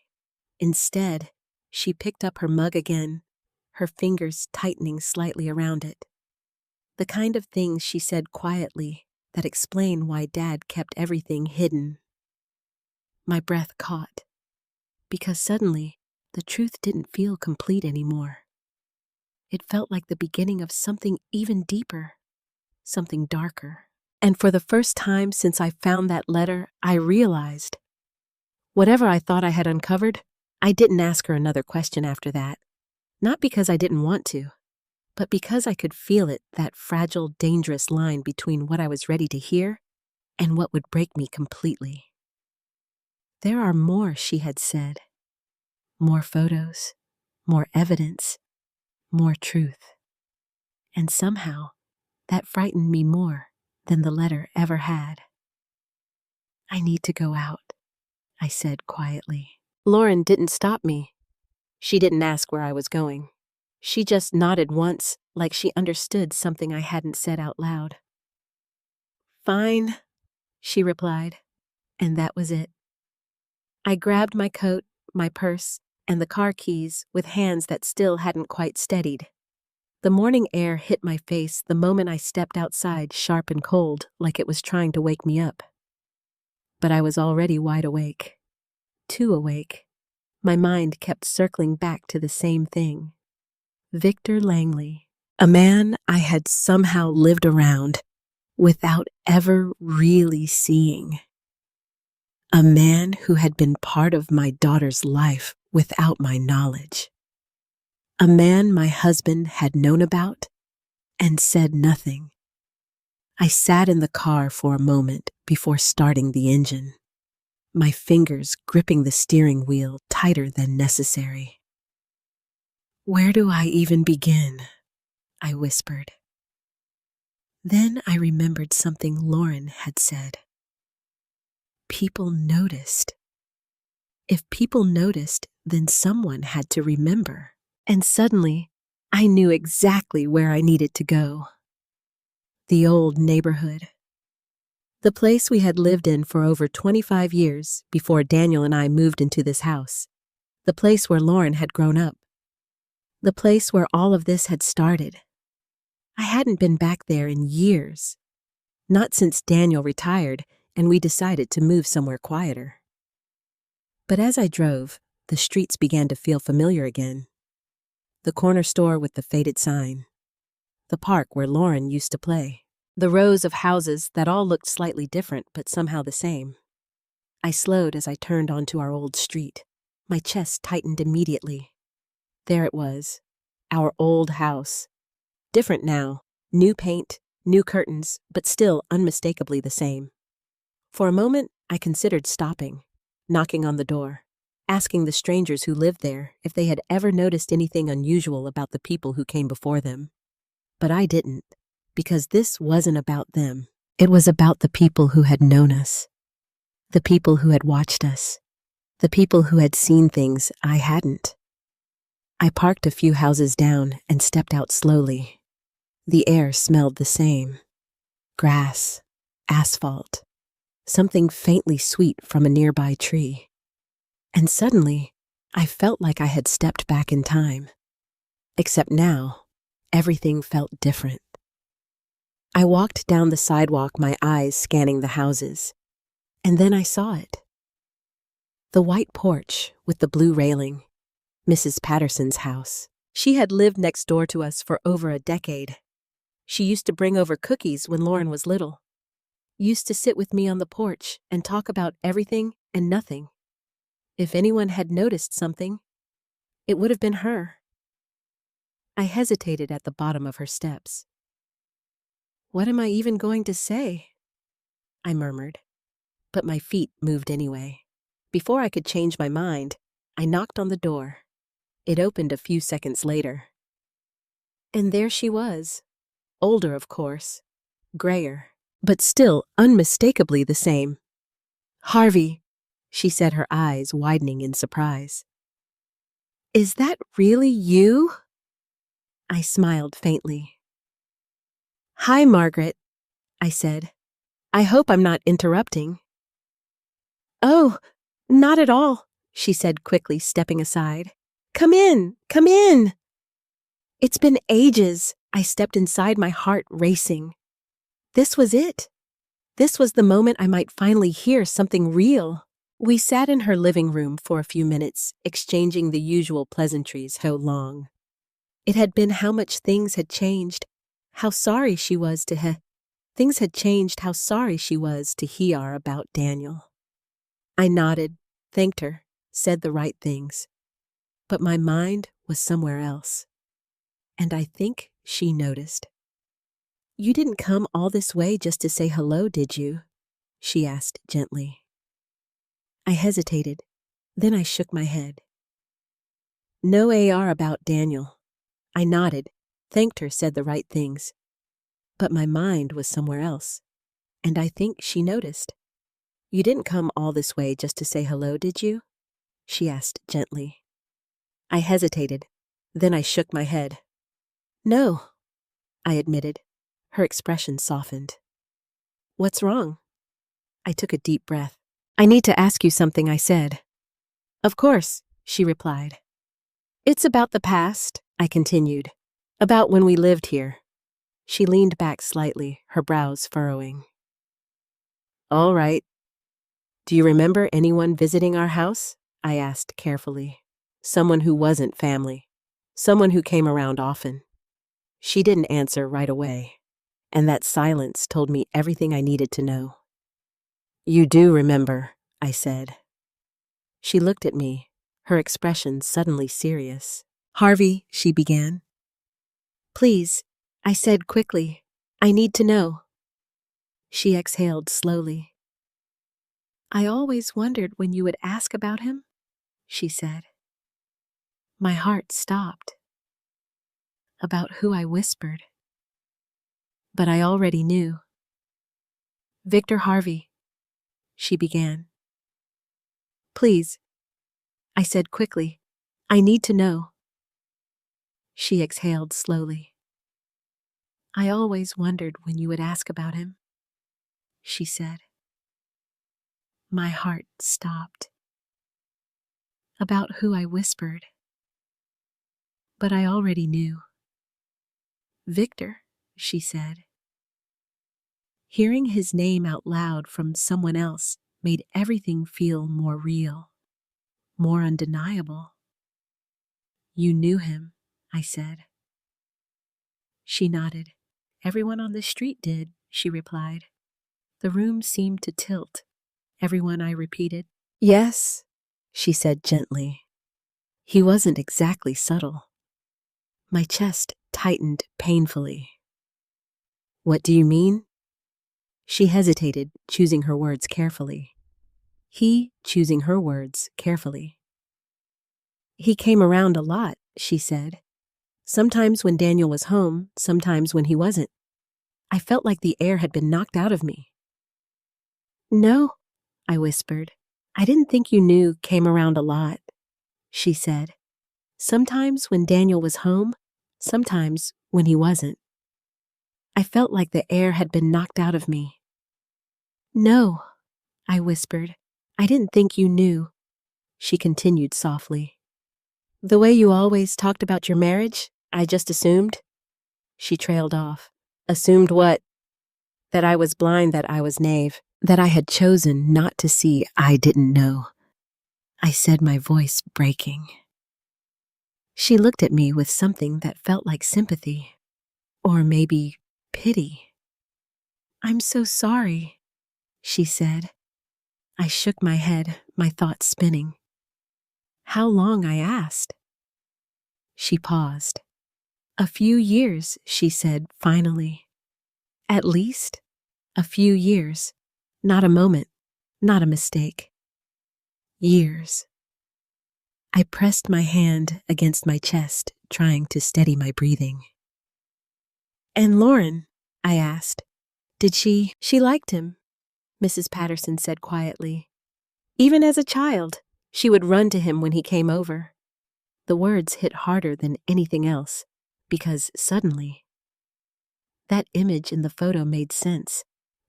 Instead, she picked up her mug again, her fingers tightening slightly around it. The kind of things she said quietly that explain why Dad kept everything hidden. My breath caught, because suddenly the truth didn't feel complete anymore. It felt like the beginning of something even deeper, something darker. And for the first time since I found that letter, I realized whatever I thought I had uncovered, I didn't ask her another question after that. Not because I didn't want to, but because I could feel it, that fragile, dangerous line between what I was ready to hear and what would break me completely. There are more, she had said. More photos, more evidence, more truth. And somehow, that frightened me more than the letter ever had. I need to go out, I said quietly. Lauren didn't stop me. She didn't ask where I was going. She just nodded once, like she understood something I hadn't said out loud. Fine, she replied, and that was it. I grabbed my coat, my purse, and the car keys with hands that still hadn't quite steadied. The morning air hit my face the moment I stepped outside, sharp and cold, like it was trying to wake me up. But I was already wide awake. Too awake. My mind kept circling back to the same thing. Victor Langley, a man I had somehow lived around without ever really seeing. A man who had been part of my daughter's life without my knowledge. A man my husband had known about and said nothing. I sat in the car for a moment before starting the engine, my fingers gripping the steering wheel tighter than necessary. Where do I even begin? I whispered. Then I remembered something Lauren had said. People noticed. If people noticed, then someone had to remember. And suddenly, I knew exactly where I needed to go. The old neighborhood. The place we had lived in for over 25 years before Daniel and I moved into this house. The place where Lauren had grown up. The place where all of this had started. I hadn't been back there in years. Not since Daniel retired and we decided to move somewhere quieter. But as I drove, the streets began to feel familiar again. The corner store with the faded sign. The park where Lauren used to play. The rows of houses that all looked slightly different but somehow the same. I slowed as I turned onto our old street. My chest tightened immediately. There it was, our old house. Different now, new paint, new curtains, but still unmistakably the same. For a moment, I considered stopping, knocking on the door, asking the strangers who lived there if they had ever noticed anything unusual about the people who came before them. But I didn't, because this wasn't about them. It was about the people who had known us, the people who had watched us, the people who had seen things I hadn't. I parked a few houses down and stepped out slowly. The air smelled the same. Grass, asphalt, something faintly sweet from a nearby tree. And suddenly, I felt like I had stepped back in time. Except now, everything felt different. I walked down the sidewalk, my eyes scanning the houses. And then I saw it. The white porch with the blue railing. Mrs. Patterson's house. She had lived next door to us for over a decade. She used to bring over cookies when Lauren was little. Used to sit with me on the porch and talk about everything and nothing. If anyone had noticed something, it would have been her. I hesitated at the bottom of her steps. What am I even going to say? I murmured, but my feet moved anyway. Before I could change my mind, I knocked on the door. It opened a few seconds later. And there she was. Older, of course. Grayer. But still unmistakably the same. "Harvey," she said, her eyes widening in surprise. "Is that really you?" I smiled faintly. "Hi, Margaret," I said. "I hope I'm not interrupting." "Oh, not at all," she said quickly, stepping aside. Come in, come in." It's been ages. I stepped inside, my heart racing. This was it. This was the moment I might finally hear something real. We sat in her living room for a few minutes, exchanging the usual pleasantries. So long. It had been how much things had changed, how sorry she was to Things had changed how sorry she was to hear about Daniel. I nodded, thanked her, said the right things. But my mind was somewhere else. And I think she noticed. "You didn't come all this way just to say hello, did you?" she asked gently. I hesitated. Then I shook my head. "No AR about Daniel." I nodded, thanked her, said the right things. But my mind was somewhere else. And I think she noticed. "You didn't come all this way just to say hello, did you?" she asked gently. I hesitated. Then I shook my head. "No," I admitted. Her expression softened. "What's wrong?" I took a deep breath. "I need to ask you something," I said. "Of course," she replied. "It's about the past," I continued. "About when we lived here." She leaned back slightly, her brows furrowing. "All right. Do you remember anyone visiting our house?" I asked carefully. "Someone who wasn't family. Someone who came around often." She didn't answer right away, and that silence told me everything I needed to know. "You do remember," I said. She looked at me, her expression suddenly serious. "Harvey," she began. "Please," I said quickly. "I need to know." She exhaled slowly. "I always wondered when you would ask about him," she said. My heart stopped. About who I whispered. But I already knew. "Victor Harvey," she began. "Please," I said quickly. "I need to know." She exhaled slowly. "I always wondered when you would ask about him," she said. My heart stopped. About who I whispered. But I already knew. "Victor," she said. Hearing his name out loud from someone else made everything feel more real, more undeniable. "You knew him," I said. She nodded. "Everyone on the street did," she replied. The room seemed to tilt. "Everyone," I repeated. "Yes," she said gently. He wasn't exactly subtle. My chest tightened painfully. "What do you mean?" She hesitated, choosing her words carefully. He choosing her words carefully. "He came around a lot," she said. "Sometimes when Daniel was home, sometimes when he wasn't. I felt like the air had been knocked out of me." "No," I whispered. "I didn't think you knew came around a lot," she said. "Sometimes when Daniel was home, sometimes when he wasn't. I felt like the air had been knocked out of me." "No," I whispered. "I didn't think you knew," she continued softly. "The way you always talked about your marriage, I just assumed." She trailed off. "Assumed what?" "That I was blind, that I was naive, that I had chosen not to see I didn't know," I said, my voice breaking. She looked at me with something that felt like sympathy, or maybe pity. "I'm so sorry," she said. I shook my head, my thoughts spinning. "How long?" I asked. She paused. "A few years," she said finally. "At least a few years. Not a moment, not a mistake. Years." I pressed my hand against my chest, trying to steady my breathing. "And Lauren?" I asked. "Did she liked him," Mrs. Patterson said quietly. "Even as a child, she would run to him when he came over." The words hit harder than anything else, because suddenly, that image in the photo made sense.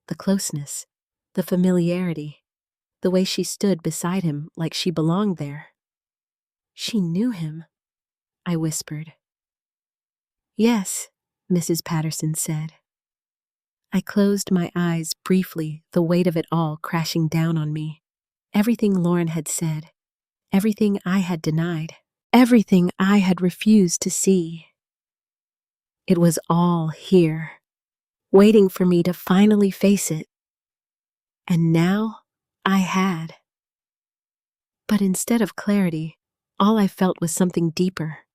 The closeness, the familiarity, the way she stood beside him like she belonged there. "She knew him," I whispered. "Yes," Mrs. Patterson said. I closed my eyes briefly, the weight of it all crashing down on me. Everything Lauren had said, everything I had denied, everything I had refused to see. It was all here, waiting for me to finally face it. And now I had. But instead of clarity, all I felt was something deeper,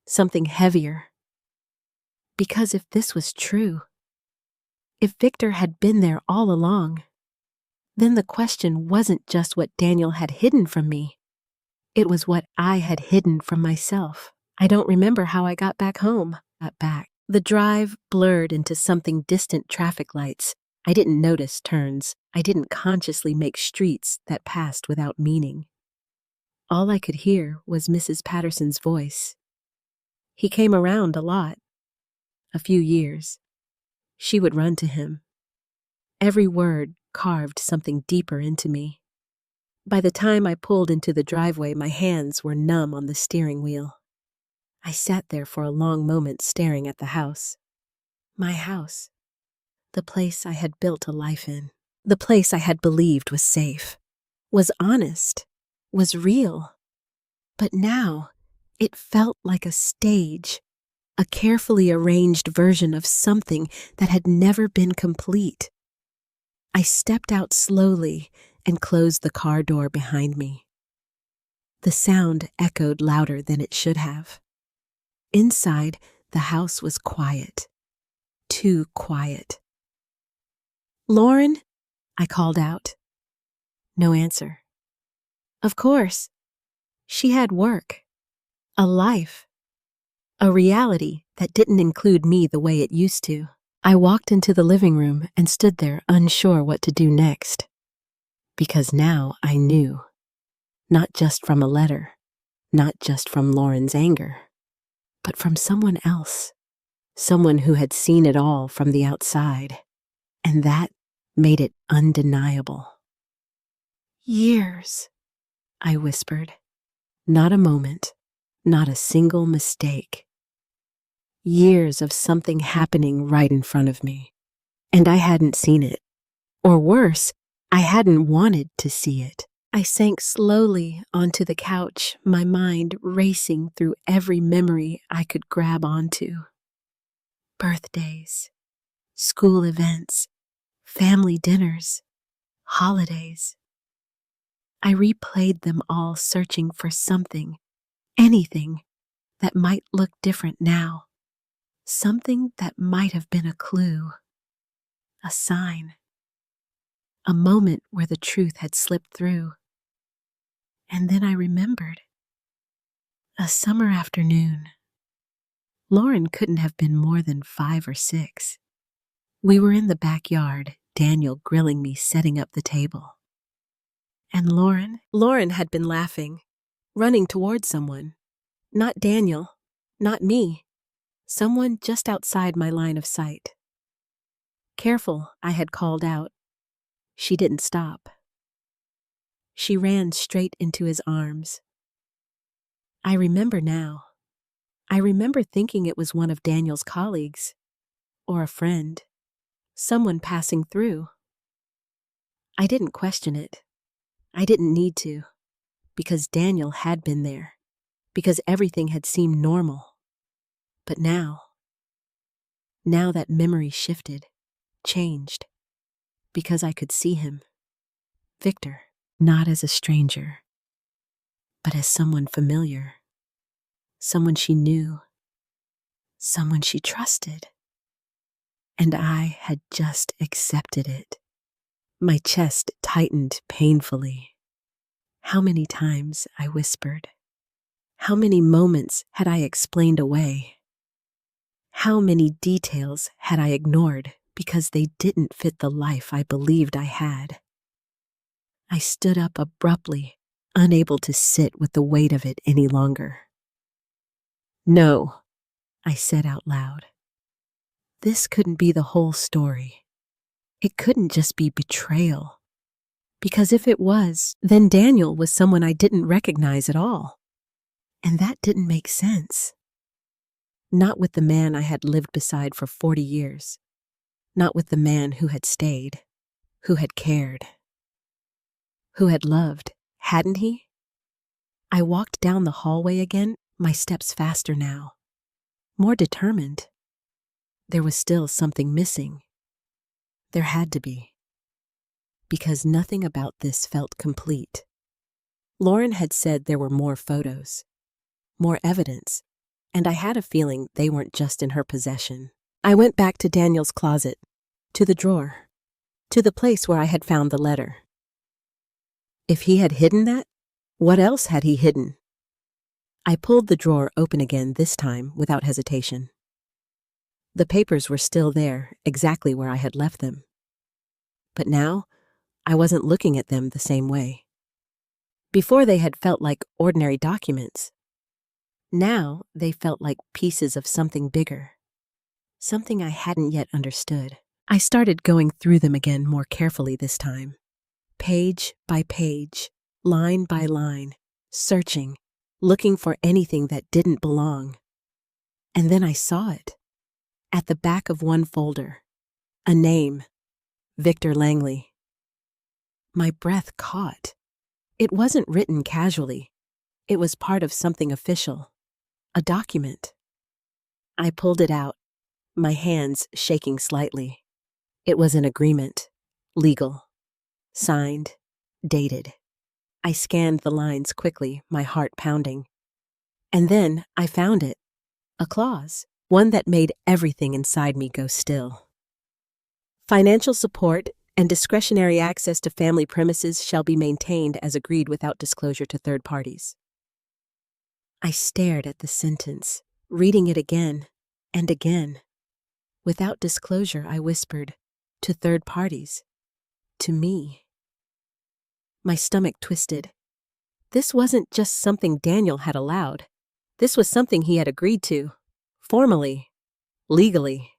something heavier. Because if this was true, if Victor had been there all along, then the question wasn't just what Daniel had hidden from me. It was what I had hidden from myself. I don't remember how I got back home. The drive blurred into something distant traffic lights. I didn't notice turns. I didn't consciously make streets that passed without meaning. All I could hear was Mrs. Patterson's voice. He came around a lot. A few years. She would run to him. Every word carved something deeper into me. By the time I pulled into the driveway, my hands were numb on the steering wheel. I sat there for a long moment staring at the house. My house. The place I had built a life in. The place I had believed was safe, was honest, was real. But now, it felt like a stage, a carefully arranged version of something that had never been complete. I stepped out slowly and closed the car door behind me. The sound echoed louder than it should have. Inside, the house was quiet. Too quiet. "Lauren?" I called out. No answer. Of course. She had work, a life, a reality that didn't include me the way it used to. I walked into the living room and stood there unsure what to do next. Because now I knew. Not just from a letter, not just from Lauren's anger, but from someone else. Someone who had seen it all from the outside. And that made it undeniable. "Years," I whispered. Not a moment, not a single mistake. Years of something happening right in front of me. And I hadn't seen it. Or worse, I hadn't wanted to see it. I sank slowly onto the couch, my mind racing through every memory I could grab onto. Birthdays, school events, family dinners, holidays. I replayed them all, searching for something, anything, that might look different now. Something that might have been a clue, a sign, a moment where the truth had slipped through. And then I remembered. A summer afternoon. Lauren couldn't have been more than 5 or 6. We were in the backyard, Daniel grilling me, setting up the table. And Lauren had been laughing, running toward someone. Not Daniel, not me. Someone just outside my line of sight. "Careful," I had called out. She didn't stop. She ran straight into his arms. I remember now. I remember thinking it was one of Daniel's colleagues, or a friend, someone passing through. I didn't question it. I didn't need to, because Daniel had been there, because everything had seemed normal. But now that memory shifted, changed, because I could see him, Victor, not as a stranger, but as someone familiar, someone she knew, someone she trusted. And I had just accepted it. My chest tightened painfully. How many times I whispered, How many moments had I explained away? How many details had I ignored because they didn't fit the life I believed I had? I stood up abruptly, unable to sit with the weight of it any longer. No, I said out loud. This couldn't be the whole story. It couldn't just be betrayal. Because if it was, then Daniel was someone I didn't recognize at all. And that didn't make sense. Not with the man I had lived beside for 40 years. Not with the man who had stayed, who had cared, who had loved, hadn't he? I walked down the hallway again, my steps faster now, more determined. There was still something missing. There had to be. Because nothing about this felt complete. Lauren had said there were more photos, more evidence, and I had a feeling they weren't just in her possession. I went back to Daniel's closet, to the drawer, to the place where I had found the letter. If he had hidden that, what else had he hidden? I pulled the drawer open again, this time without hesitation. The papers were still there, exactly where I had left them. But now, I wasn't looking at them the same way. Before they had felt like ordinary documents. Now they felt like pieces of something bigger, something I hadn't yet understood. I started going through them again more carefully this time, page by page, line by line, searching, looking for anything that didn't belong. And then I saw it. At the back of one folder, a name, Victor Langley. My breath caught. It wasn't written casually. It was part of something official, a document. I pulled it out, my hands shaking slightly. It was an agreement, legal, signed, dated. I scanned the lines quickly, my heart pounding. And then I found it, a clause, one that made everything inside me go still. Financial support and discretionary access to family premises shall be maintained as agreed without disclosure to third parties. I stared at the sentence, reading it again and again. Without disclosure, I whispered, to third parties, to me. My stomach twisted. This wasn't just something Daniel had allowed. This was something he had agreed to, formally, legally.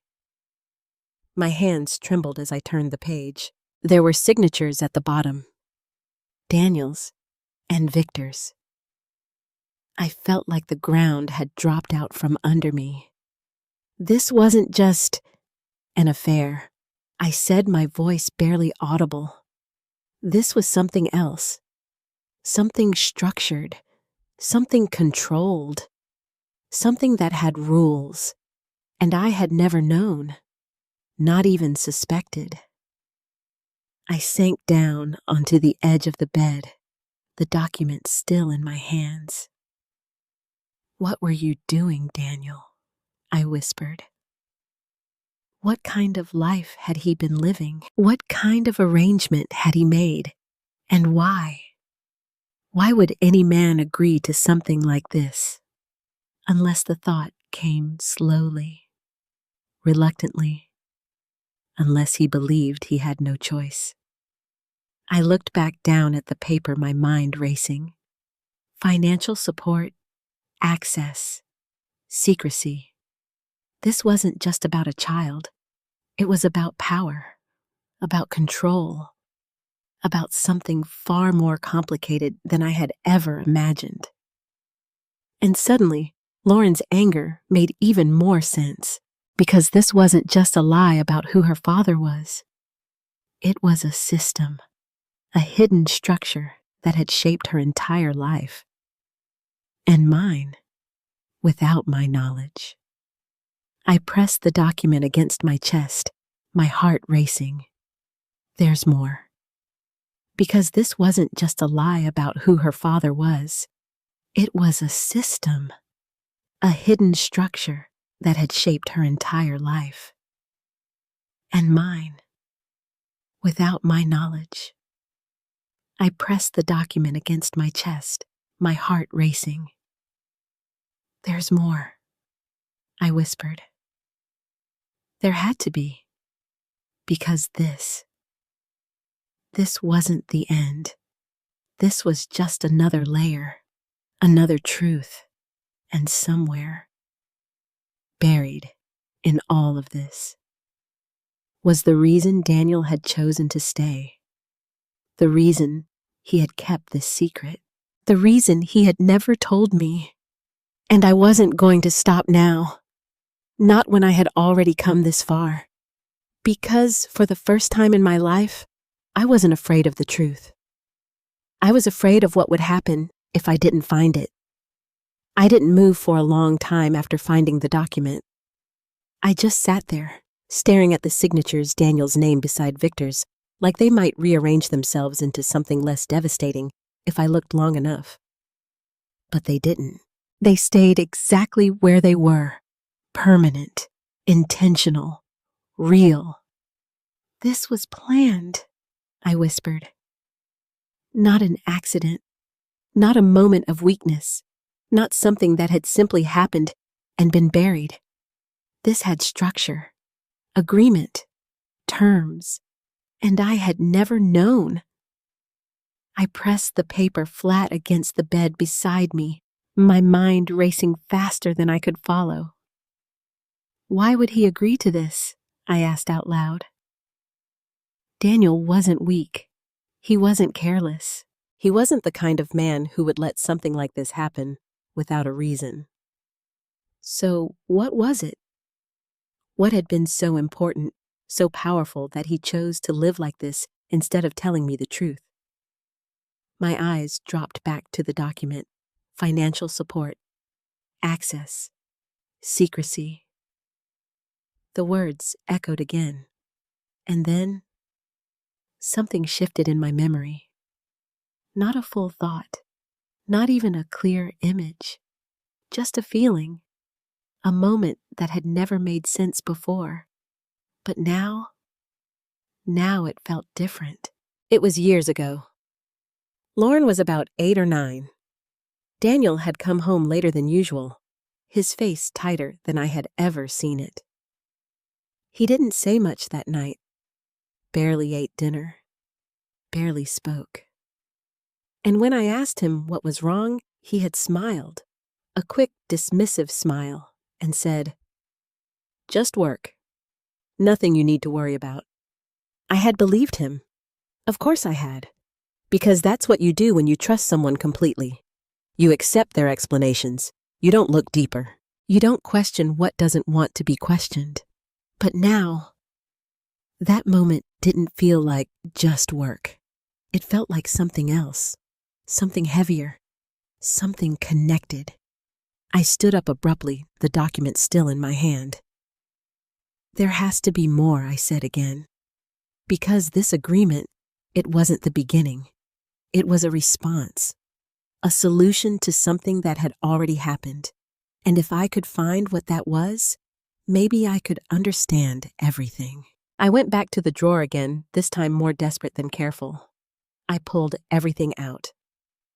My hands trembled as I turned the page. There were signatures at the bottom. Daniel's and Victor's. I felt like the ground had dropped out from under me. This wasn't just an affair. I said, my voice barely audible. This was something else. Something structured. Something controlled. Something that had rules. And I had never known. Not even suspected. I sank down onto the edge of the bed, the document still in my hands. What were you doing, Daniel? I whispered. What kind of life had he been living? What kind of arrangement had he made? And why? Why would any man agree to something like this? Unless the thought came slowly, reluctantly, unless he believed he had no choice. I looked back down at the paper, my mind racing. Financial support, access, secrecy. This wasn't just about a child. It was about power, about control, about something far more complicated than I had ever imagined. And suddenly, Lauren's anger made even more sense, because this wasn't just a lie about who her father was. It was a system, a hidden structure that had shaped her entire life. And mine, without my knowledge. I pressed the document against my chest, my heart racing. There's more. Because this wasn't just a lie about who her father was. It was a system, a hidden structure that had shaped her entire life. And mine, without my knowledge. I pressed the document against my chest, my heart racing. There's more, I whispered. There had to be, because this wasn't the end. This was just another layer, another truth, and somewhere, buried in all of this, was the reason Daniel had chosen to stay, the reason he had kept this secret, the reason he had never told me. And I wasn't going to stop now, not when I had already come this far, because for the first time in my life, I wasn't afraid of the truth. I was afraid of what would happen if I didn't find it. I didn't move for a long time after finding the document. I just sat there, staring at the signatures Daniel's name beside Victor's, like they might rearrange themselves into something less devastating if I looked long enough. But they didn't. They stayed exactly where they were, permanent, intentional, real. This was planned, I whispered. Not an accident, not a moment of weakness, not something that had simply happened and been buried. This had structure, agreement, terms, and I had never known. I pressed the paper flat against the bed beside me, my mind racing faster than I could follow. Why would he agree to this? I asked out loud. Daniel wasn't weak. He wasn't careless. He wasn't the kind of man who would let something like this happen without a reason. So what was it? What had been so important, so powerful that he chose to live like this instead of telling me the truth? My eyes dropped back to the document. Financial support, access, secrecy. The words echoed again, and then something shifted in my memory. Not a full thought, not even a clear image, just a feeling, a moment that had never made sense before. But now it felt different. It was years ago. Lauren was about 8 or 9. Daniel had come home later than usual, his face tighter than I had ever seen it. He didn't say much that night, barely ate dinner, barely spoke. And when I asked him what was wrong, he had smiled, a quick, dismissive smile, and said, "Just work. Nothing you need to worry about." I had believed him. Of course I had, because that's what you do when you trust someone completely. You accept their explanations. You don't look deeper. You don't question what doesn't want to be questioned. But now, that moment didn't feel like just work. It felt like something else, something heavier, something connected. I stood up abruptly, the document still in my hand. "There has to be more," I said again. Because this agreement, it wasn't the beginning. It was a response. A solution to something that had already happened. And if I could find what that was, maybe I could understand everything. I went back to the drawer again, this time more desperate than careful. I pulled everything out.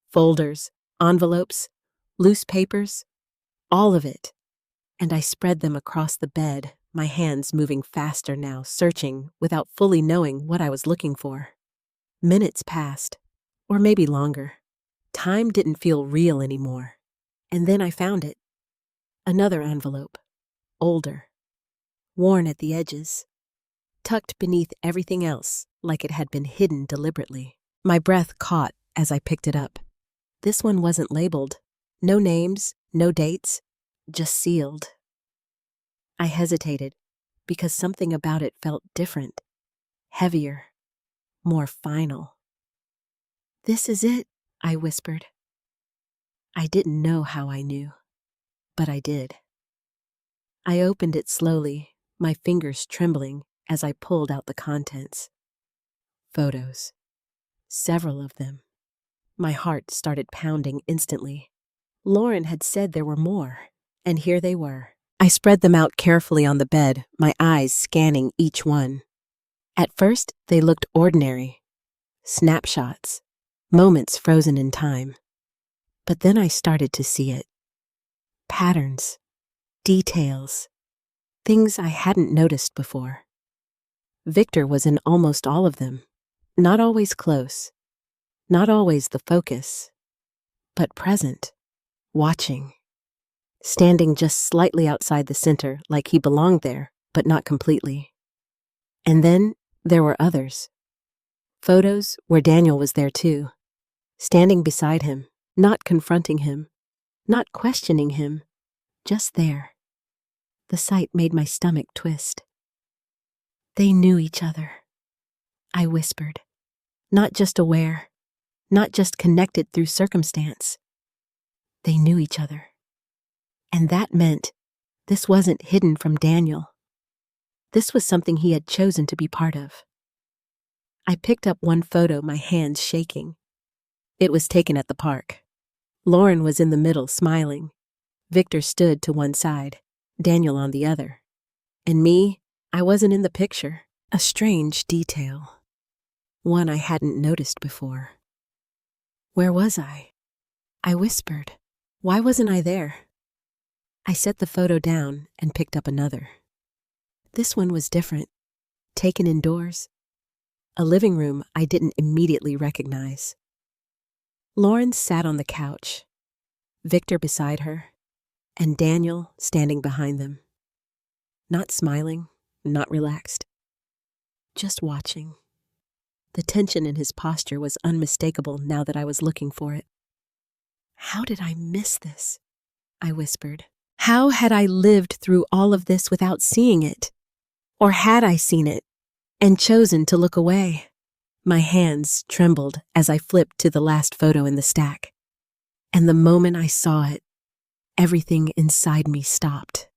Folders, envelopes, loose papers, all of it. And I spread them across the bed, my hands moving faster now, searching without fully knowing what I was looking for. Minutes passed, or maybe longer. Time didn't feel real anymore. And then I found it. Another envelope, older, worn at the edges, tucked beneath everything else like it had been hidden deliberately. My breath caught as I picked it up. This one wasn't labeled. No names, no dates, just sealed. I hesitated because something about it felt different, heavier, more final. "This is it," I whispered. I didn't know how I knew, but I did. I opened it slowly, my fingers trembling as I pulled out the contents. Photos. Several of them. My heart started pounding instantly. Lauren had said there were more, and here they were. I spread them out carefully on the bed, my eyes scanning each one. At first, they looked ordinary. Snapshots. Moments frozen in time. But then I started to see it. patterns, details, things I hadn't noticed before. Victor was in almost all of them, not always close, not always the focus, but present, watching, standing just slightly outside the center like he belonged there, but not completely. And then there were others. Photos where Daniel was there too, standing beside him, not confronting him, not questioning him, just there. The sight made my stomach twist. They knew each other. I whispered, not just aware, not just connected through circumstance. They knew each other. And that meant this wasn't hidden from Daniel. This was something he had chosen to be part of. I picked up one photo, my hands shaking. It was taken at the park. Lauren was in the middle, smiling. Victor stood to one side, Daniel on the other. And me, I wasn't in the picture. A strange detail. One I hadn't noticed before. Where was I? I whispered. Why wasn't I there? I set the photo down and picked up another. This one was different, taken indoors. A living room I didn't immediately recognize. Lauren sat on the couch, Victor beside her, and Daniel standing behind them. Not smiling, not relaxed, just watching. The tension in his posture was unmistakable now that I was looking for it. How did I miss this? I whispered. How had I lived through all of this without seeing it? Or had I seen it and chosen to look away? My hands trembled as I flipped to the last photo in the stack. And the moment I saw it, everything inside me stopped.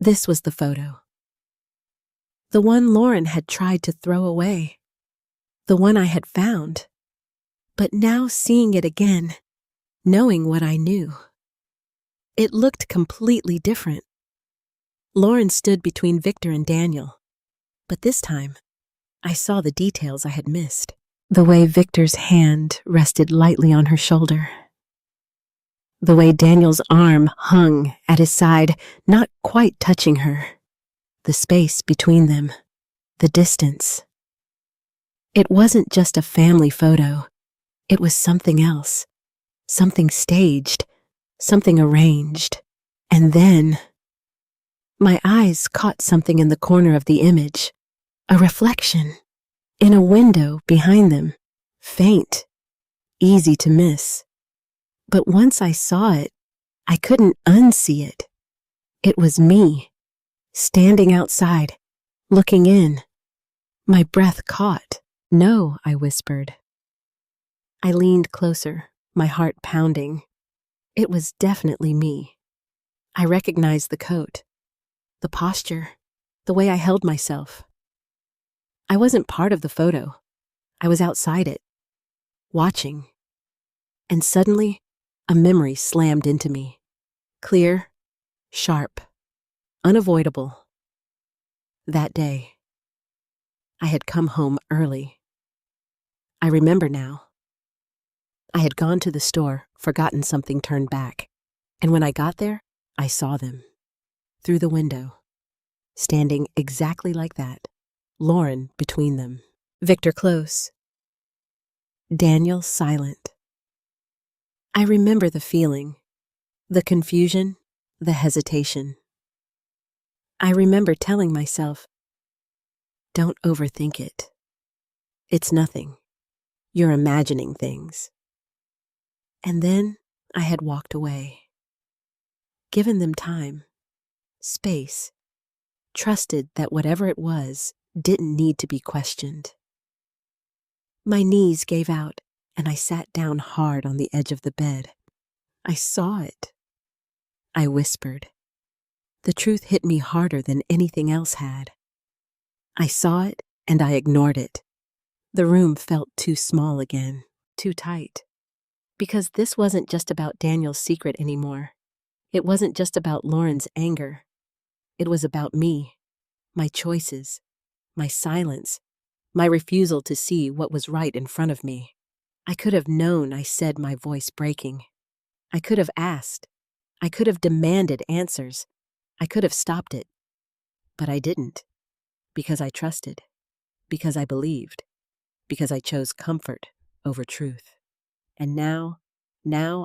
This was the photo. The one Lauren had tried to throw away. The one I had found. But now seeing it again, knowing what I knew, it looked completely different. Lauren stood between Victor and Daniel, but this time, I saw the details I had missed. The way Victor's hand rested lightly on her shoulder. The way Daniel's arm hung at his side, not quite touching her. The space between them, the distance. It wasn't just a family photo. It was something else. Something staged, something arranged. And then, my eyes caught something in the corner of the image. A reflection. In a window behind them. Faint. Easy to miss. But once I saw it, I couldn't unsee it. It was me, standing outside, looking in. My breath caught. No, I whispered. I leaned closer, my heart pounding. It was definitely me. I recognized the coat, the posture, the way I held myself. I wasn't part of the photo. I was outside it, watching. And suddenly, a memory slammed into me. Clear, sharp, unavoidable. That day, I had come home early. I remember now. I had gone to the store, forgotten something turned back. And when I got there, I saw them. Through the window. Standing exactly like that. Lauren between them. Victor close. Daniel silent. I remember the feeling. The confusion. The hesitation. I remember telling myself, don't overthink it. It's nothing. You're imagining things. And then I had walked away. Given them time, space, trusted that whatever it was didn't need to be questioned. My knees gave out, and I sat down hard on the edge of the bed. I saw it. I whispered. The truth hit me harder than anything else had. I saw it, and I ignored it. The room felt too small again, too tight. Because this wasn't just about Daniel's secret anymore. It wasn't just about Lauren's anger. It was about me, my choices, my silence, my refusal to see what was right in front of me. I could have known, I said, my voice breaking. I could have asked. I could have demanded answers. I could have stopped it. But I didn't. Because I trusted. Because I believed. Because I chose comfort over truth. And now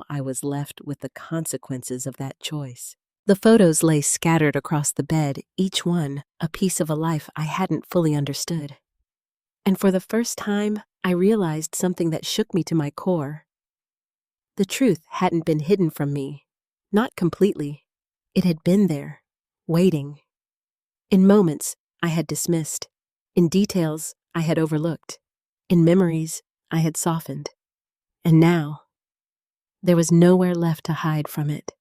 I was left with the consequences of that choice. The photos lay scattered across the bed, each one a piece of a life I hadn't fully understood. And for the first time, I realized something that shook me to my core. The truth hadn't been hidden from me. Not completely. It had been there, waiting. In moments, I had dismissed. In details, I had overlooked. In memories, I had softened. And now, there was nowhere left to hide from it.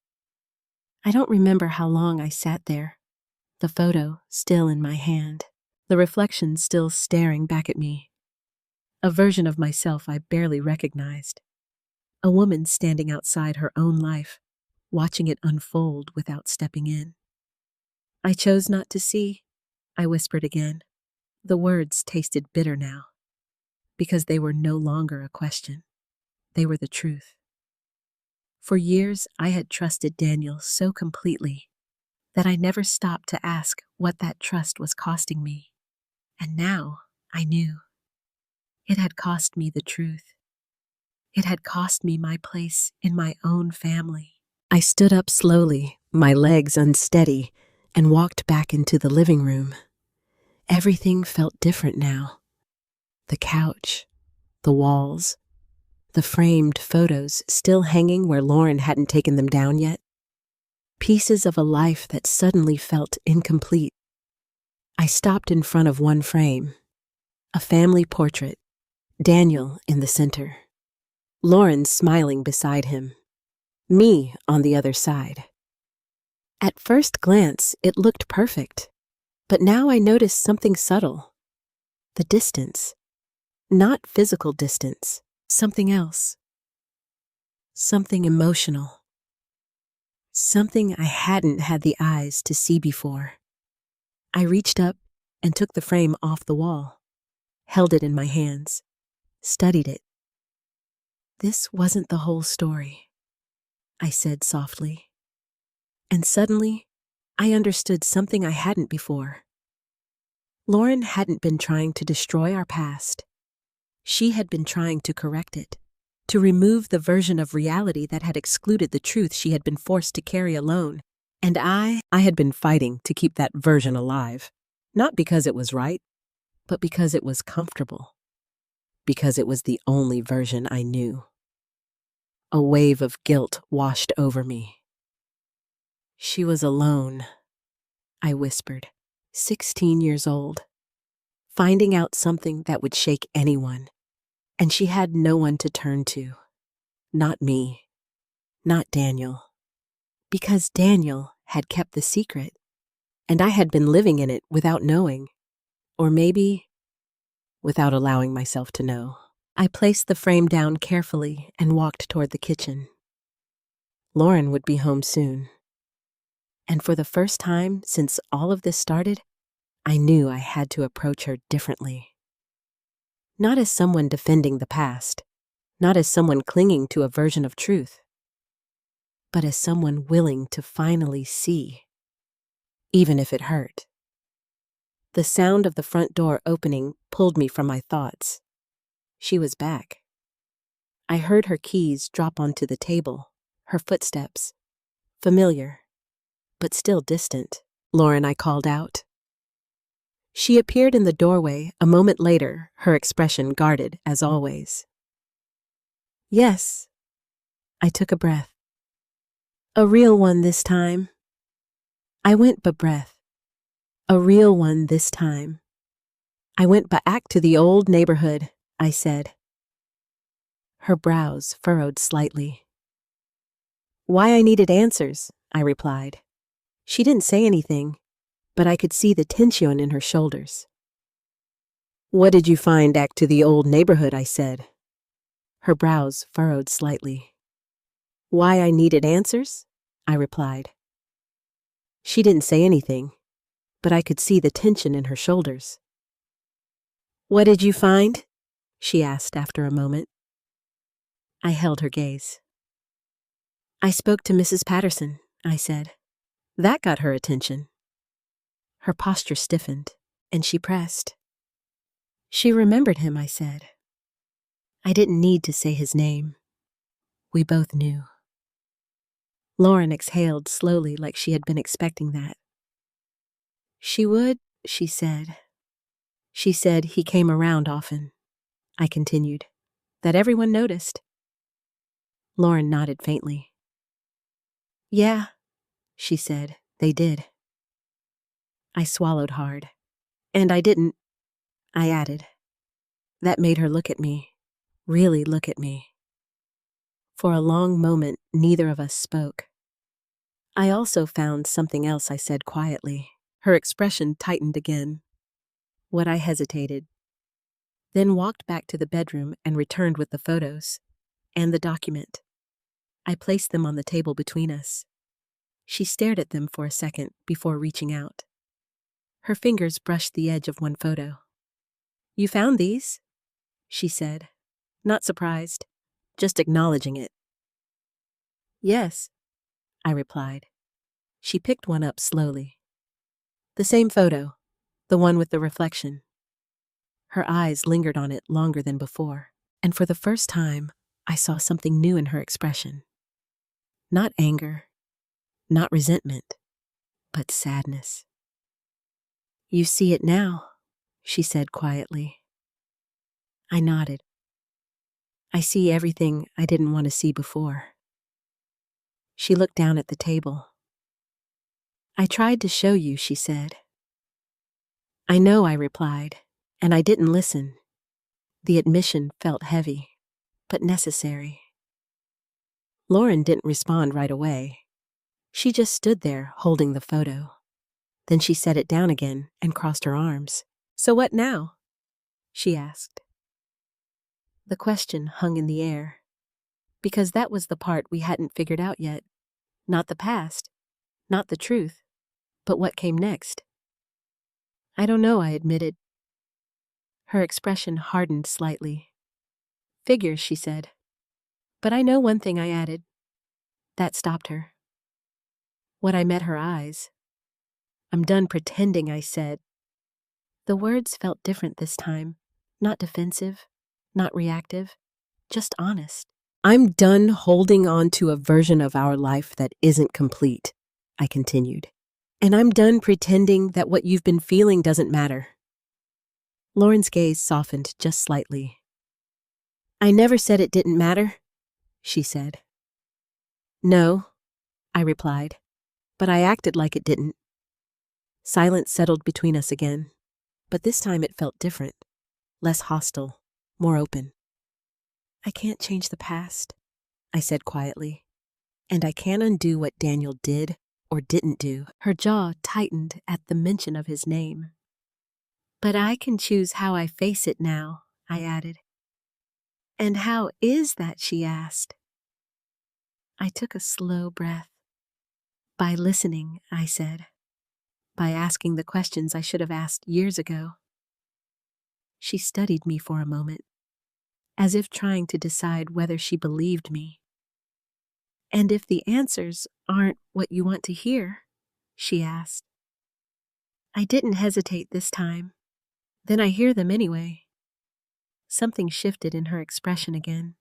I don't remember how long I sat there, the photo still in my hand, the reflection still staring back at me. A version of myself I barely recognized. A woman standing outside her own life, watching it unfold without stepping in. I chose not to see, I whispered again. The words tasted bitter now, because they were no longer a question. They were the truth. For years, I had trusted Daniel so completely that I never stopped to ask what that trust was costing me. And now I knew. It had cost me the truth. It had cost me my place in my own family. I stood up slowly, my legs unsteady, and walked back into the living room. Everything felt different now. The couch, the walls, the framed photos still hanging where Lauren hadn't taken them down yet. Pieces of a life that suddenly felt incomplete. I stopped in front of one frame. A family portrait, Daniel in the center. Lauren smiling beside him. Me on the other side. At first glance, it looked perfect. But now I noticed something subtle. The distance. Not physical distance. Something else. Something emotional. Something I hadn't had the eyes to see before. I reached up and took the frame off the wall, held it in my hands, studied it. This wasn't the whole story, I said softly. And suddenly, I understood something I hadn't before. Lauren hadn't been trying to destroy our past. She had been trying to correct it, to remove the version of reality that had excluded the truth she had been forced to carry alone. And I had been fighting to keep that version alive, not because it was right, but because it was comfortable, because it was the only version I knew. A wave of guilt washed over me. She was alone, I whispered, 16 years old, finding out something that would shake anyone, and she had no one to turn to. Not me, not Daniel, because Daniel had kept the secret, and I had been living in it without knowing, or maybe without allowing myself to know. I placed the frame down carefully and walked toward the kitchen. Lauren would be home soon. And for the first time since all of this started, I knew I had to approach her differently. Not as someone defending the past, not as someone clinging to a version of truth, but as someone willing to finally see, even if it hurt. The sound of the front door opening pulled me from my thoughts. She was back. I heard her keys drop onto the table, her footsteps, familiar, but still distant. Lauren, I called out. She appeared in the doorway a moment later, her expression guarded as always. Yes. I took a breath. A real one this time. I went ba-breath. A real one this time. I went back to the old neighborhood, I said. Her brows furrowed slightly. Why I needed answers, I replied. She didn't say anything, but I could see the tension in her shoulders. What did you find back to the old neighborhood, I said. Her brows furrowed slightly. Why I needed answers, I replied. She didn't say anything, but I could see the tension in her shoulders. What did you find? She asked after a moment. I held her gaze. I spoke to Mrs. Patterson, I said. That got her attention. Her posture stiffened, and she pressed. She remembered him, I said. I didn't need to say his name. We both knew. Lauren exhaled slowly like she had been expecting that. She would, she said. She said he came around often. I continued. That everyone noticed. Lauren nodded faintly. Yeah, she said, they did. I swallowed hard. And I didn't, I added. That made her look at me, really look at me. For a long moment, neither of us spoke. I also found something else I said quietly. Her expression tightened again. What I hesitated. Then walked back to the bedroom and returned with the photos and the document. I placed them on the table between us. She stared at them for a second before reaching out. Her fingers brushed the edge of one photo. You found these? She said, not surprised, just acknowledging it. Yes, I replied. She picked one up slowly. The same photo, the one with the reflection. Her eyes lingered on it longer than before, and for the first time, I saw something new in her expression. Not anger, not resentment, but sadness. You see it now, she said quietly. I nodded. I see everything I didn't want to see before. She looked down at the table. I tried to show you, she said. I know, I replied, and I didn't listen. The admission felt heavy, but necessary. Lauren didn't respond right away. She just stood there holding the photo. Then she set it down again and crossed her arms. So what now? She asked. The question hung in the air, because that was the part we hadn't figured out yet. Not the past, not the truth, but what came next. I don't know, I admitted. Her expression hardened slightly. Figures, she said. But I know one thing, I added. That stopped her. When I met her eyes. I'm done pretending, I said. The words felt different this time, not defensive, not reactive, just honest. I'm done holding on to a version of our life that isn't complete, I continued. And I'm done pretending that what you've been feeling doesn't matter. Lauren's gaze softened just slightly. I never said it didn't matter, she said. No, I replied, but I acted like it didn't. Silence settled between us again, but this time it felt different, less hostile, more open. I can't change the past, I said quietly, and I can't undo what Daniel did or didn't do. Her jaw tightened at the mention of his name. But I can choose how I face it now, I added. And how is that, she asked. I took a slow breath. By listening, I said. By asking the questions I should have asked years ago. She studied me for a moment, as if trying to decide whether she believed me. And if the answers aren't what you want to hear, she asked. I didn't hesitate this time. Then I hear them anyway. Something shifted in her expression again.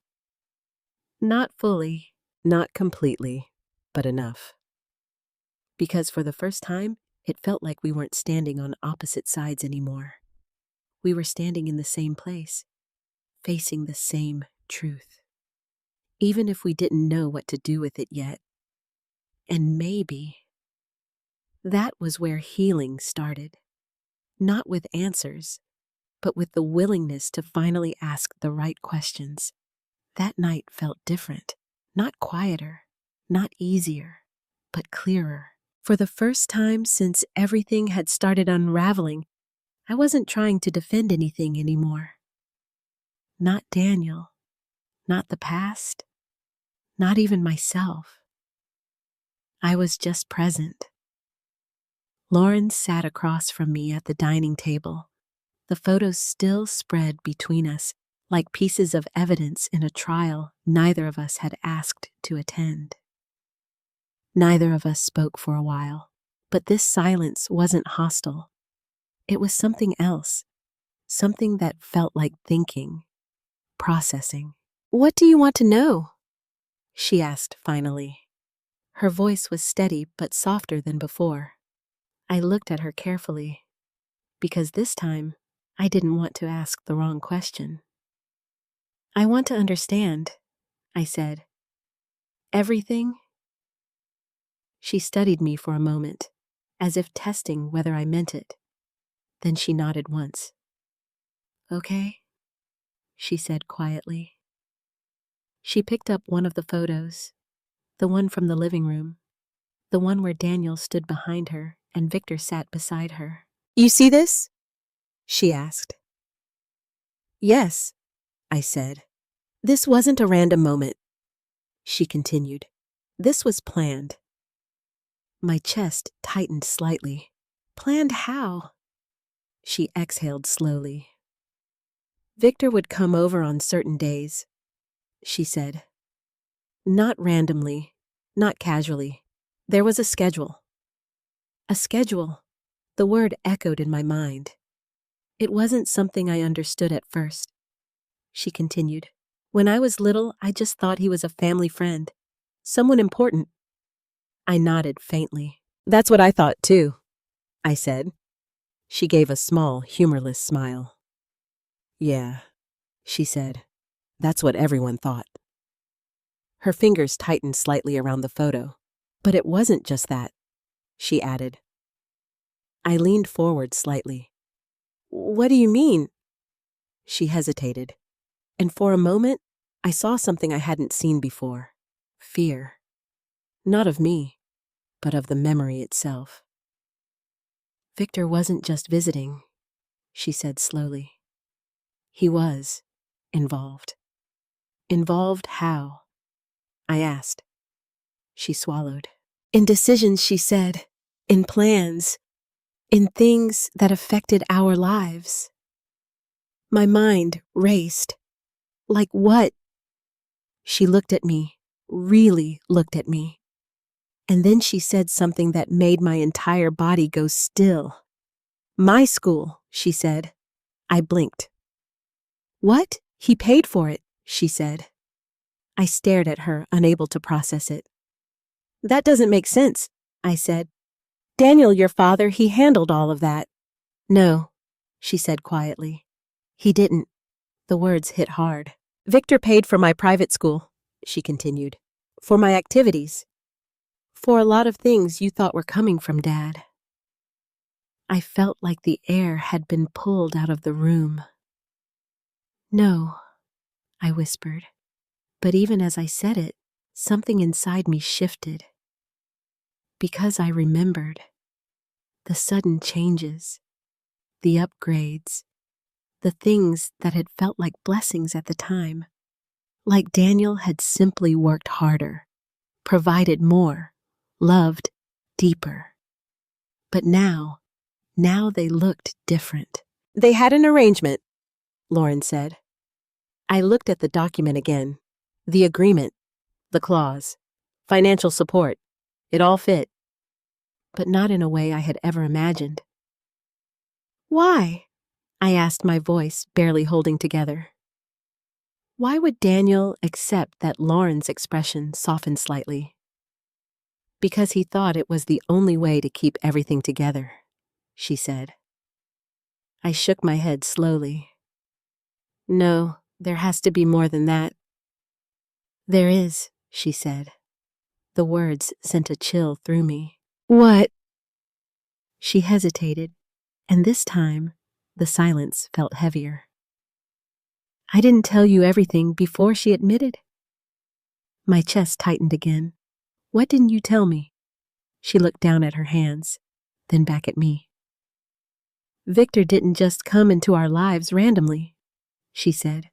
Not fully, not completely, but enough. Because for the first time, it felt like we weren't standing on opposite sides anymore. We were standing in the same place, facing the same truth. Even if we didn't know what to do with it yet. And maybe that was where healing started. Not with answers, but with the willingness to finally ask the right questions. That night felt different, not quieter, not easier, but clearer. For the first time since everything had started unraveling, I wasn't trying to defend anything anymore. Not Daniel, not the past, not even myself. I was just present. Lauren sat across from me at the dining table. The photos still spread between us, like pieces of evidence in a trial neither of us had asked to attend. Neither of us spoke for a while, but this silence wasn't hostile. It was something else, something that felt like thinking, processing. "What do you want to know?" she asked finally. Her voice was steady but softer than before. I looked at her carefully, because this time I didn't want to ask the wrong question. "I want to understand," I said. "Everything?" She studied me for a moment, as if testing whether I meant it. Then she nodded once. "Okay," she said quietly. She picked up one of the photos, the one from the living room, the one where Daniel stood behind her and Victor sat beside her. "You see this?" she asked. "Yes," I said. "This wasn't a random moment," she continued. "This was planned." My chest tightened slightly. "Planned how?" She exhaled slowly. "Victor would come over on certain days," she said. "Not randomly, not casually. There was a schedule." A schedule. The word echoed in my mind. It wasn't something I understood at first. She continued. "When I was little, I just thought he was a family friend, someone important." I nodded faintly. "That's what I thought too," I said. She gave a small, humorless smile. "Yeah," she said. "That's what everyone thought." Her fingers tightened slightly around the photo. "But it wasn't just that," she added. I leaned forward slightly. "What do you mean?" She hesitated, and for a moment, I saw something I hadn't seen before. Fear. Not of me, but of the memory itself. "Victor wasn't just visiting," she said slowly. "He was involved." "Involved how?" I asked. She swallowed. "In decisions," she said. "In plans. In things that affected our lives." My mind raced. "Like what?" She looked at me, really looked at me. And then she said something that made my entire body go still. "My school," she said. I blinked. "What? He paid for it," she said. I stared at her, unable to process it. "That doesn't make sense," I said. "Daniel, your father, he handled all of that." "No," she said quietly. "He didn't." The words hit hard. "Victor paid for my private school," she continued. "For my activities. For a lot of things you thought were coming from Dad." I felt like the air had been pulled out of the room. "No," I whispered. But even as I said it, something inside me shifted. Because I remembered the sudden changes, the upgrades, the things that had felt like blessings at the time. Like Daniel had simply worked harder, provided more, loved deeper. But now they looked different. "They had an arrangement," Lauren said. I looked at the document again. The agreement, the clause, financial support. It all fit. But not in a way I had ever imagined. "Why?" I asked, my voice barely holding together. Why would Daniel accept that Lauren's expression softened slightly? "Because he thought it was the only way to keep everything together," she said. I shook my head slowly. "No, there has to be more than that." "There is," she said. The words sent a chill through me. "What?" She hesitated, and this time, the silence felt heavier. "I didn't tell you everything before," she admitted. My chest tightened again. "What didn't you tell me?" She looked down at her hands, then back at me. "Victor didn't just come into our lives randomly," she said.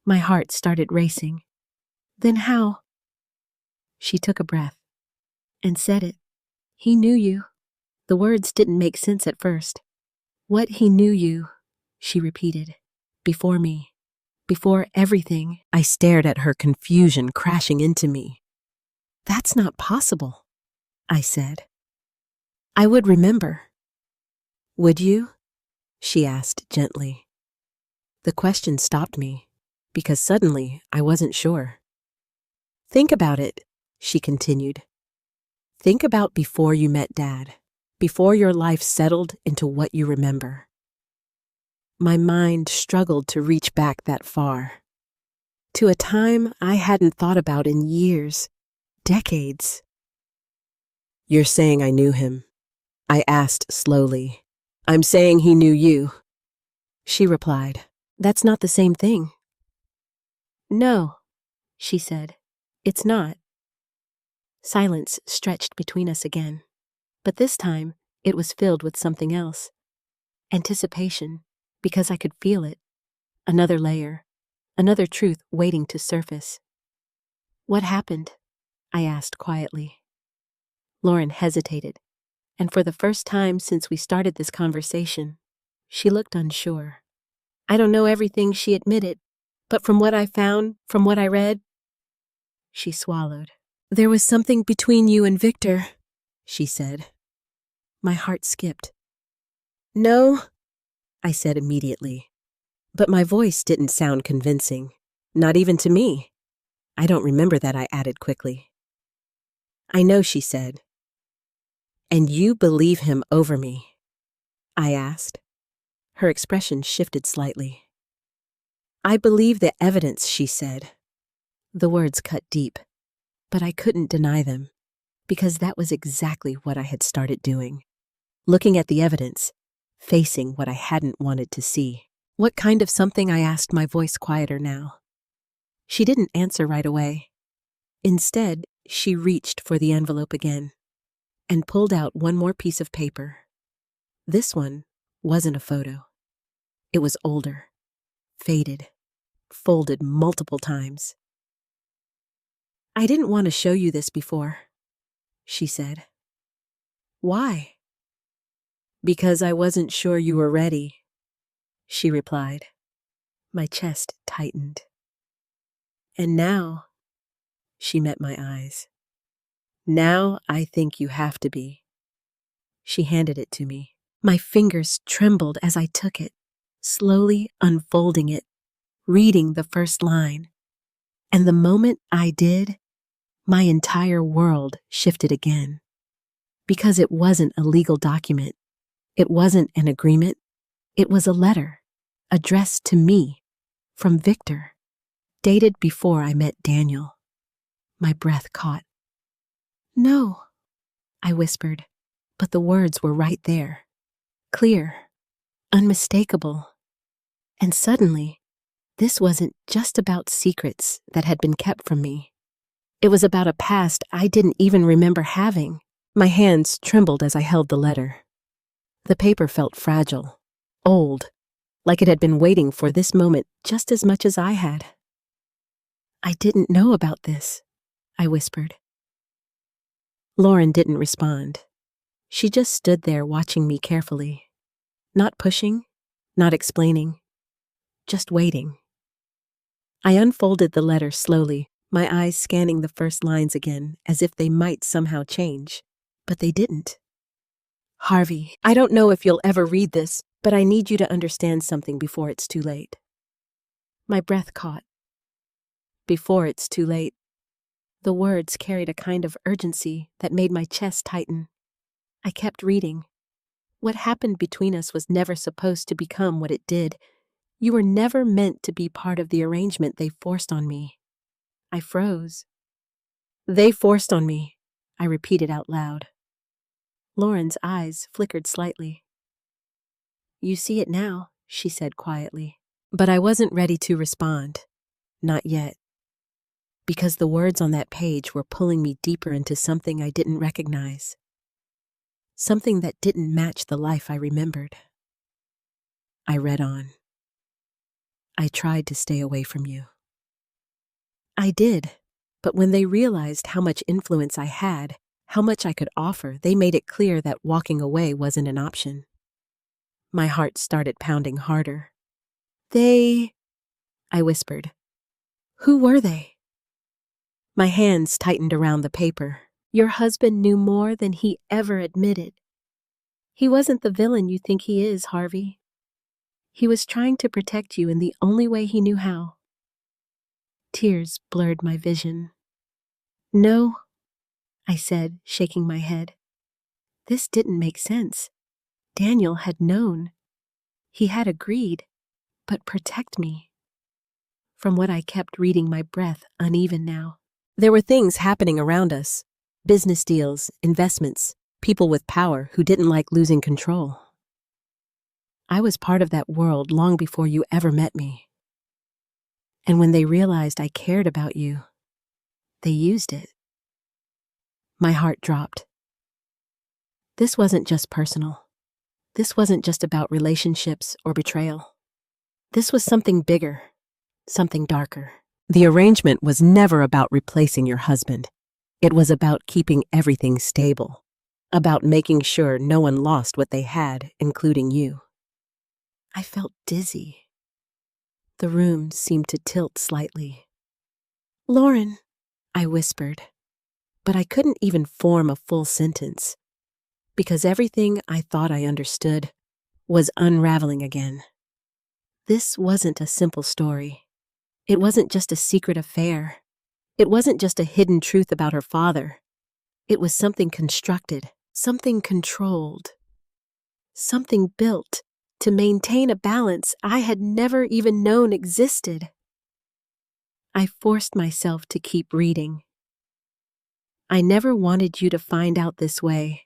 My heart started racing. "Then how?" She took a breath and said it. "He knew you." The words didn't make sense at first. "What he knew you," she repeated. "Before me. Before everything." I stared at her, confusion crashing into me. That's not possible, I said. I would remember. Would you? She asked gently. The question stopped me, because suddenly I wasn't sure. Think about it, she continued. Think about before you met Dad, before your life settled into what you remember. My mind struggled to reach back that far, to a time I hadn't thought about in years, decades. You're saying I knew him? I asked slowly. I'm saying he knew you. She replied, That's not the same thing. No, she said, it's not. Silence stretched between us again, but this time it was filled with something else. Anticipation, because I could feel it. Another layer, another truth waiting to surface. What happened? I asked quietly. Lauren hesitated, and for the first time since we started this conversation, she looked unsure. I don't know everything, she admitted, but from what I found, from what I read, she swallowed. There was something between you and Victor, she said. My heart skipped. No, I said immediately, but my voice didn't sound convincing, not even to me. I don't remember that, I added quickly. I know, she said. And you believe him over me? I asked. Her expression shifted slightly. I believe the evidence, she said. The words cut deep, but I couldn't deny them, because that was exactly what I had started doing. Looking at the evidence, facing what I hadn't wanted to see. What kind of something, I asked, my voice quieter now. She didn't answer right away. Instead, she reached for the envelope again and pulled out one more piece of paper. This one wasn't a photo. It was older, faded, folded multiple times. I didn't want to show you this before, she said. Why? Because I wasn't sure you were ready, she replied. My chest tightened. And now, she met my eyes. Now I think you have to be. She handed it to me. My fingers trembled as I took it, slowly unfolding it, reading the first line. And the moment I did, my entire world shifted again. Because it wasn't a legal document. It wasn't an agreement. It was a letter, addressed to me, from Victor, dated before I met Daniel. My breath caught. No, I whispered, but the words were right there, clear, unmistakable. And suddenly, this wasn't just about secrets that had been kept from me. It was about a past I didn't even remember having. My hands trembled as I held the letter. The paper felt fragile, old, like it had been waiting for this moment just as much as I had. I didn't know about this, I whispered. Lauren didn't respond. She just stood there watching me carefully. Not pushing, not explaining, just waiting. I unfolded the letter slowly, my eyes scanning the first lines again, as if they might somehow change. But they didn't. Harvey, I don't know if you'll ever read this, but I need you to understand something before it's too late. My breath caught. Before it's too late. The words carried a kind of urgency that made my chest tighten. I kept reading. What happened between us was never supposed to become what it did. You were never meant to be part of the arrangement they forced on me. I froze. They forced on me, I repeated out loud. Lauren's eyes flickered slightly. You see it now, she said quietly. But I wasn't ready to respond. Not yet. Because the words on that page were pulling me deeper into something I didn't recognize. Something that didn't match the life I remembered. I read on. I tried to stay away from you. I did, but when they realized how much influence I had, how much I could offer, they made it clear that walking away wasn't an option. My heart started pounding harder. I whispered. Who were they? My hands tightened around the paper. Your husband knew more than he ever admitted. He wasn't the villain you think he is, Harvey. He was trying to protect you in the only way he knew how. Tears blurred my vision. No, I said, shaking my head. This didn't make sense. Daniel had known. He had agreed, but protect me. From what I kept reading, my breath uneven now. There were things happening around us. Business deals, investments, people with power who didn't like losing control. I was part of that world long before you ever met me. And when they realized I cared about you, they used it. My heart dropped. This wasn't just personal. This wasn't just about relationships or betrayal. This was something bigger, something darker. The arrangement was never about replacing your husband. It was about keeping everything stable, about making sure no one lost what they had, including you. I felt dizzy. The room seemed to tilt slightly. Lauren, I whispered, but I couldn't even form a full sentence, because everything I thought I understood was unraveling again. This wasn't a simple story. It wasn't just a secret affair. It wasn't just a hidden truth about her father. It was something constructed, something controlled, something built to maintain a balance I had never even known existed. I forced myself to keep reading. I never wanted you to find out this way.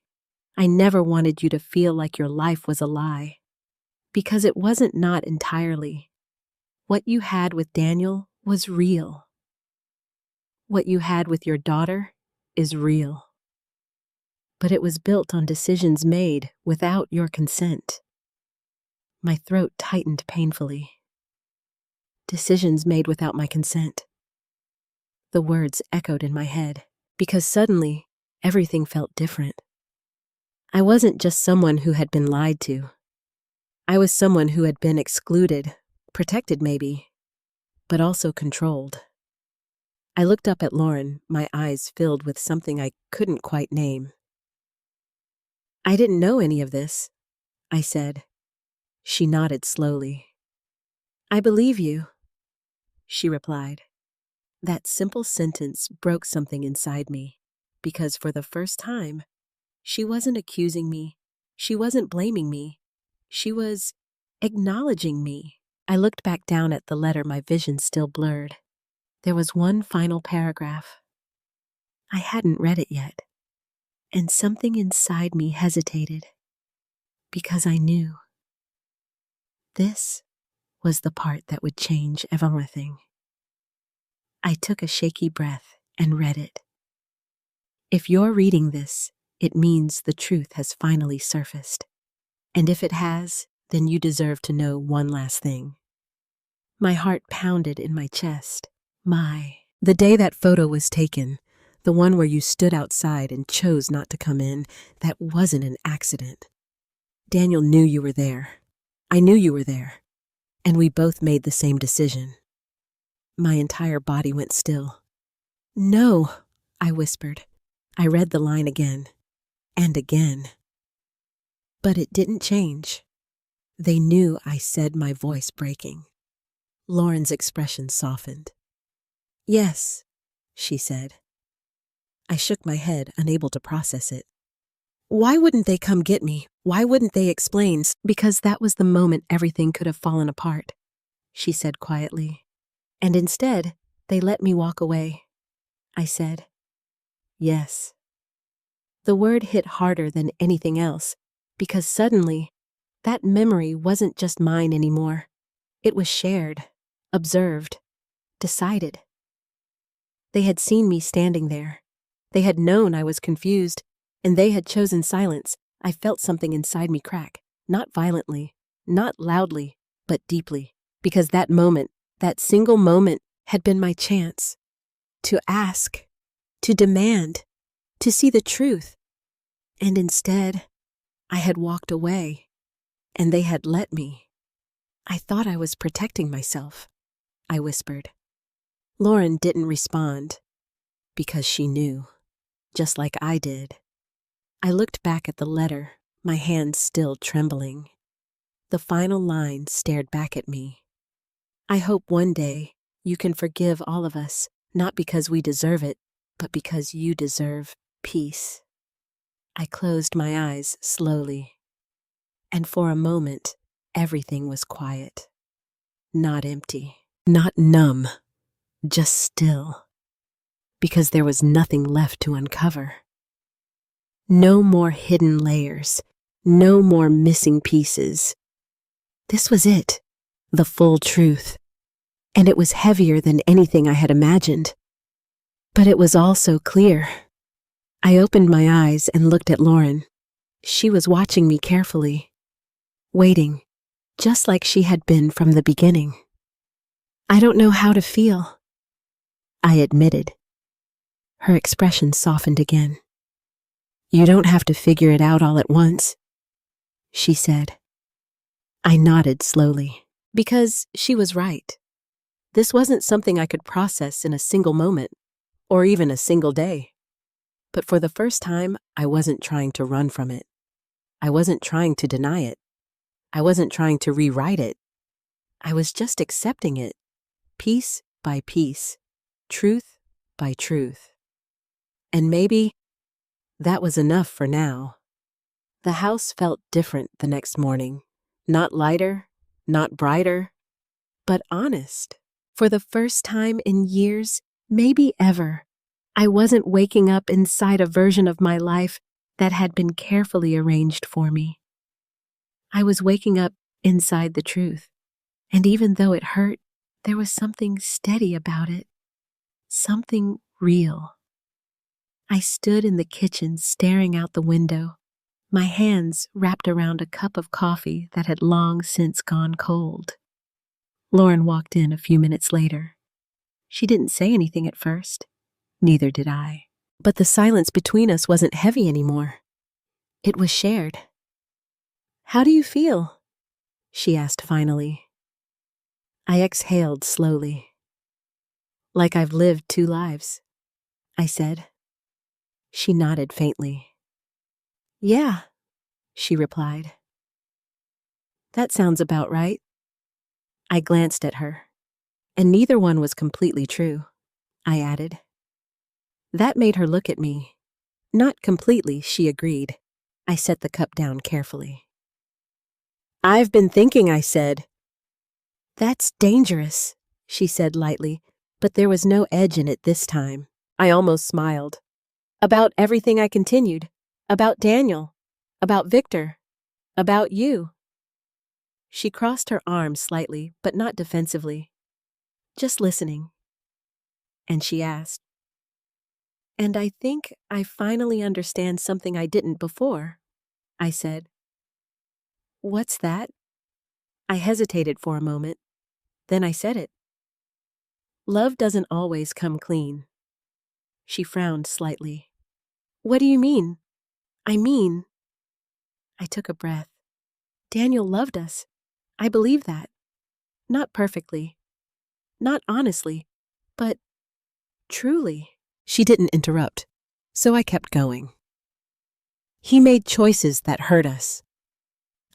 I never wanted you to feel like your life was a lie. Because it wasn't not entirely. What you had with Daniel was real. What you had with your daughter is real. But it was built on decisions made without your consent. My throat tightened painfully. Decisions made without my consent. The words echoed in my head, because suddenly everything felt different. I wasn't just someone who had been lied to. I was someone who had been excluded, protected maybe, but also controlled. I looked up at Lauren, my eyes filled with something I couldn't quite name. I didn't know any of this, I said. She nodded slowly. I believe you, she replied. That simple sentence broke something inside me, because for the first time, she wasn't accusing me, she wasn't blaming me, she was acknowledging me. I looked back down at the letter, my vision still blurred. There was one final paragraph. I hadn't read it yet, and something inside me hesitated, because I knew. This was the part that would change everything. I took a shaky breath and read it. If you're reading this, it means the truth has finally surfaced. And if it has, then you deserve to know one last thing. My heart pounded in my chest. The day that photo was taken, the one where you stood outside and chose not to come in, that wasn't an accident. Daniel knew you were there. I knew you were there. And we both made the same decision. My entire body went still. No, I whispered. I read the line again and again. But it didn't change. They knew, I said, my voice breaking. Lauren's expression softened. Yes, she said. I shook my head, unable to process it. Why wouldn't they come get me? Why wouldn't they explain? Because that was the moment everything could have fallen apart, she said quietly. And instead, they let me walk away. I said, yes. The word hit harder than anything else, because suddenly, that memory wasn't just mine anymore. It was shared, observed, decided. They had seen me standing there. They had known I was confused, and they had chosen silence. I felt something inside me crack, not violently, not loudly, but deeply, because that moment, that single moment, had been my chance to ask, to demand, to see the truth. And instead, I had walked away, and they had let me. I thought I was protecting myself, I whispered. Lauren didn't respond. because she knew, just like I did. I looked back at the letter, my hands still trembling. The final line stared back at me. I hope one day you can forgive all of us, not because we deserve it, but because you deserve peace. I closed my eyes slowly, and for a moment, everything was quiet. Not empty, not numb, just still, because there was nothing left to uncover. No more hidden layers, no more missing pieces. This was it, the full truth, and it was heavier than anything I had imagined. But it was also clear. I opened my eyes and looked at Lauren. She was watching me carefully, waiting, just like she had been from the beginning. I don't know how to feel, I admitted. Her expression softened again. You don't have to figure it out all at once, she said. I nodded slowly, because she was right. This wasn't something I could process in a single moment, or even a single day. But for the first time, I wasn't trying to run from it. I wasn't trying to deny it. I wasn't trying to rewrite it. I was just accepting it, piece by piece, truth by truth. And maybe that was enough for now. The house felt different the next morning. Not lighter, not brighter, but honest. For the first time in years, maybe ever, I wasn't waking up inside a version of my life that had been carefully arranged for me. I was waking up inside the truth, and even though it hurt, there was something steady about it, something real. I stood in the kitchen staring out the window, my hands wrapped around a cup of coffee that had long since gone cold. Lauren walked in a few minutes later. She didn't say anything at first. Neither did I. But the silence between us wasn't heavy anymore. It was shared. How do you feel? She asked finally. I exhaled slowly. Like I've lived 2 lives, I said. She nodded faintly. Yeah, she replied. That sounds about right. I glanced at her, and neither one was completely true, I added. That made her look at me. Not completely, she agreed. I set the cup down carefully. I've been thinking, I said. That's dangerous, she said lightly, but there was no edge in it this time. I almost smiled. About everything, I continued. About Daniel. About Victor. About you. She crossed her arms slightly, but not defensively. Just listening. And she asked, and I think I finally understand something I didn't before, I said. What's that? I hesitated for a moment. Then I said it. Love doesn't always come clean. She frowned slightly. What do you mean? I took a breath. Daniel loved us. I believe that. Not perfectly. Not honestly. But truly. She didn't interrupt, so I kept going. He made choices that hurt us.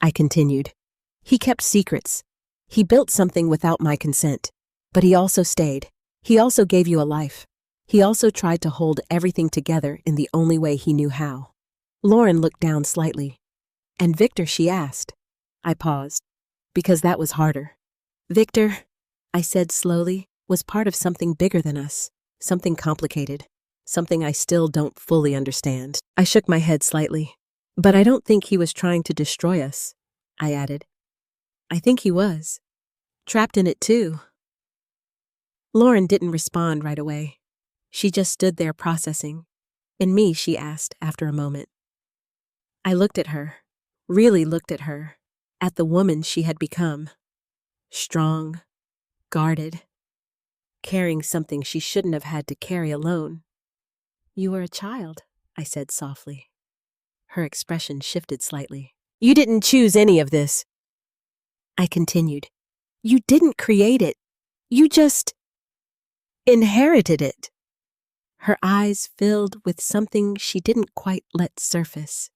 I continued. He kept secrets. He built something without my consent. But he also stayed. He also gave you a life. He also tried to hold everything together in the only way he knew how. Lauren looked down slightly. And Victor, she asked. I paused, because that was harder. Victor, I said slowly, was part of something bigger than us, something complicated, something I still don't fully understand. I shook my head slightly. But I don't think he was trying to destroy us, I added. I think he was. Trapped in it too. Lauren didn't respond right away. She just stood there processing. And me, she asked after a moment. I looked at her, really looked at her, at the woman she had become. Strong, guarded, carrying something she shouldn't have had to carry alone. You were a child, I said softly. Her expression shifted slightly. You didn't choose any of this. I continued. You didn't create it. You just inherited it. Her eyes filled with something she didn't quite let surface.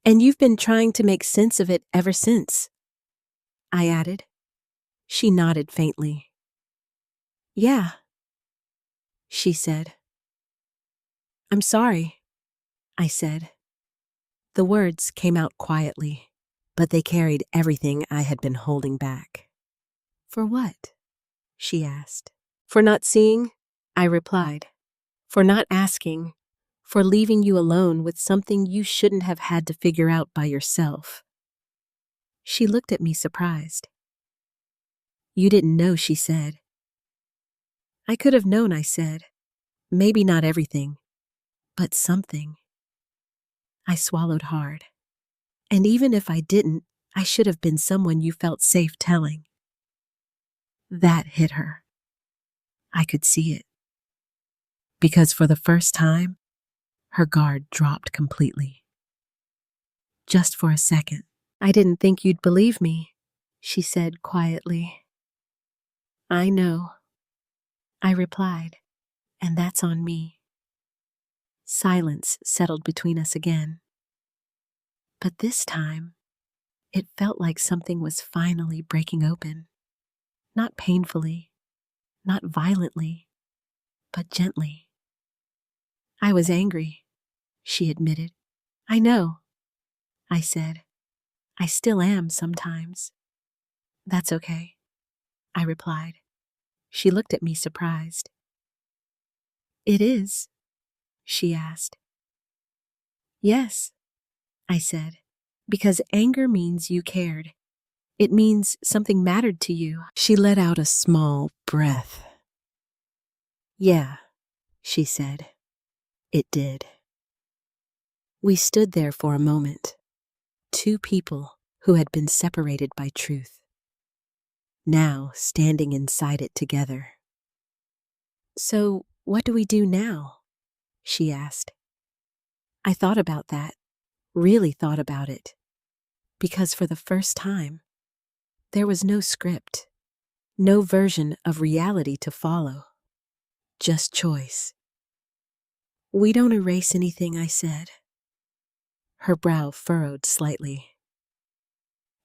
"And you've been trying to make sense of it ever since," I added. She nodded faintly. "Yeah," she said. "I'm sorry," I said. The words came out quietly, but they carried everything I had been holding back. "For what?" she asked. "For not seeing," I replied. "For not asking. For leaving you alone with something you shouldn't have had to figure out by yourself." She looked at me surprised. "You didn't know," she said. "I could have known," I said. "Maybe not everything, but something." I swallowed hard. "And even if I didn't, I should have been someone you felt safe telling." That hit her. I could see it. Because for the first time, her guard dropped completely. Just for a second. "I didn't think you'd believe me," she said quietly. "I know," I replied, "and that's on me." Silence settled between us again. But this time, it felt like something was finally breaking open. Not painfully, not violently, but gently. "I was angry," she admitted. "I know," I said. "I still am sometimes." "That's okay," I replied. She looked at me surprised. "It is?" she asked. "Yes," I said, "because anger means you cared. It means something mattered to you." She let out a small breath. "Yeah," she said, "it did." We stood there for a moment, two people who had been separated by truth, now standing inside it together. "So, what do we do now?" she asked. I thought about that, really thought about it, because for the first time, there was no script, no version of reality to follow, just choice. "We don't erase anything," I said. Her brow furrowed slightly.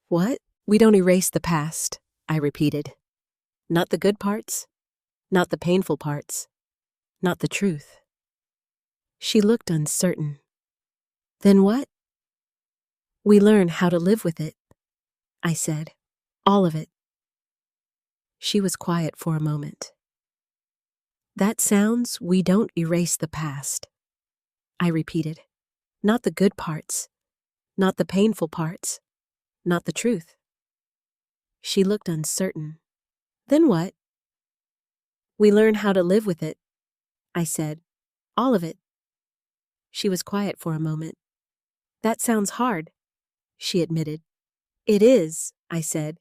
"What?" "We don't erase the past," I repeated. "Not the good parts, not the painful parts, not the truth." She looked uncertain. "Then what?" "We learn how to live with it," I said. "All of it." She was quiet for a moment. "That sounds, we don't erase the past," I repeated. "Not the good parts, not the painful parts, not the truth." She looked uncertain. "Then what?" "We learn how to live with it," I said. "All of it." She was quiet for a moment. "That sounds hard," she admitted. "It is," I said,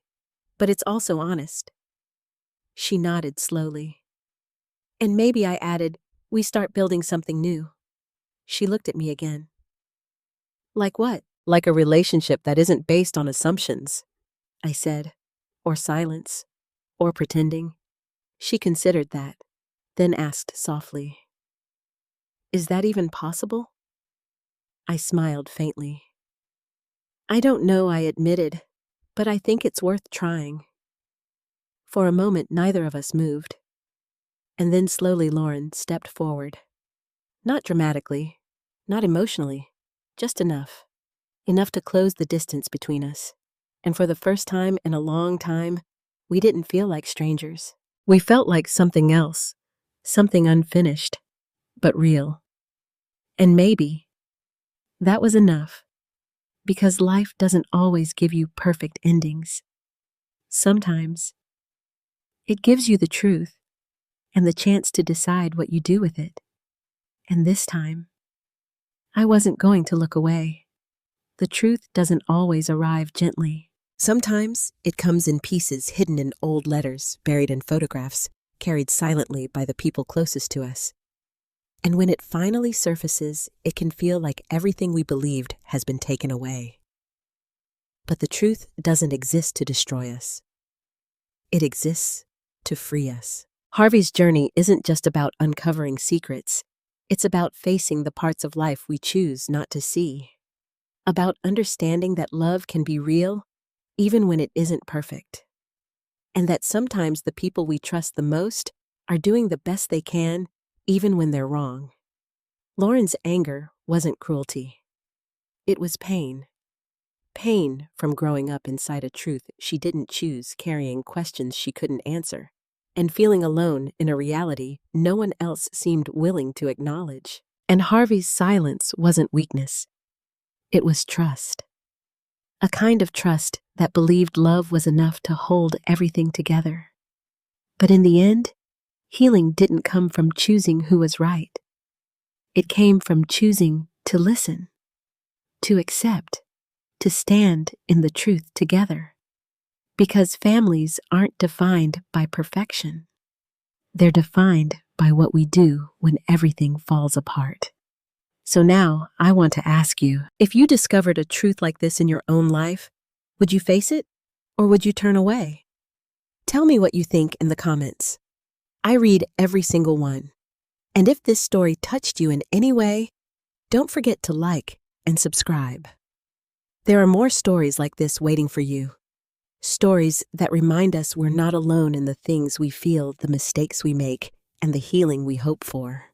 "but it's also honest." She nodded slowly. "And maybe," I added, "we start building something new." She looked at me again. "Like what?" "Like a relationship that isn't based on assumptions," I said, "or silence, or pretending." She considered that, then asked softly, "Is that even possible?" I smiled faintly. "I don't know," I admitted, "but I think it's worth trying." For a moment, neither of us moved. And then slowly Lauren stepped forward. Not dramatically, not emotionally, just enough. Enough to close the distance between us. And for the first time in a long time, we didn't feel like strangers. We felt like something else, something unfinished, but real. And maybe that was enough, because life doesn't always give you perfect endings. Sometimes it gives you the truth and the chance to decide what you do with it. And this time, I wasn't going to look away. The truth doesn't always arrive gently. Sometimes it comes in pieces hidden in old letters, buried in photographs, carried silently by the people closest to us. And when it finally surfaces, it can feel like everything we believed has been taken away. But the truth doesn't exist to destroy us. It exists to free us. Harvey's journey isn't just about uncovering secrets. It's about facing the parts of life we choose not to see. About understanding that love can be real, even when it isn't perfect. And that sometimes the people we trust the most are doing the best they can, even when they're wrong. Lauren's anger wasn't cruelty. It was pain. Pain from growing up inside a truth she didn't choose, carrying questions she couldn't answer, and feeling alone in a reality no one else seemed willing to acknowledge. And Harvey's silence wasn't weakness. It was trust. A kind of trust that believed love was enough to hold everything together. But in the end, healing didn't come from choosing who was right. It came from choosing to listen, to accept, to stand in the truth together. Because families aren't defined by perfection. They're defined by what we do when everything falls apart. So now, I want to ask you, if you discovered a truth like this in your own life, would you face it, or would you turn away? Tell me what you think in the comments. I read every single one. And if this story touched you in any way, don't forget to like and subscribe. There are more stories like this waiting for you. Stories that remind us we're not alone in the things we feel, the mistakes we make, and the healing we hope for.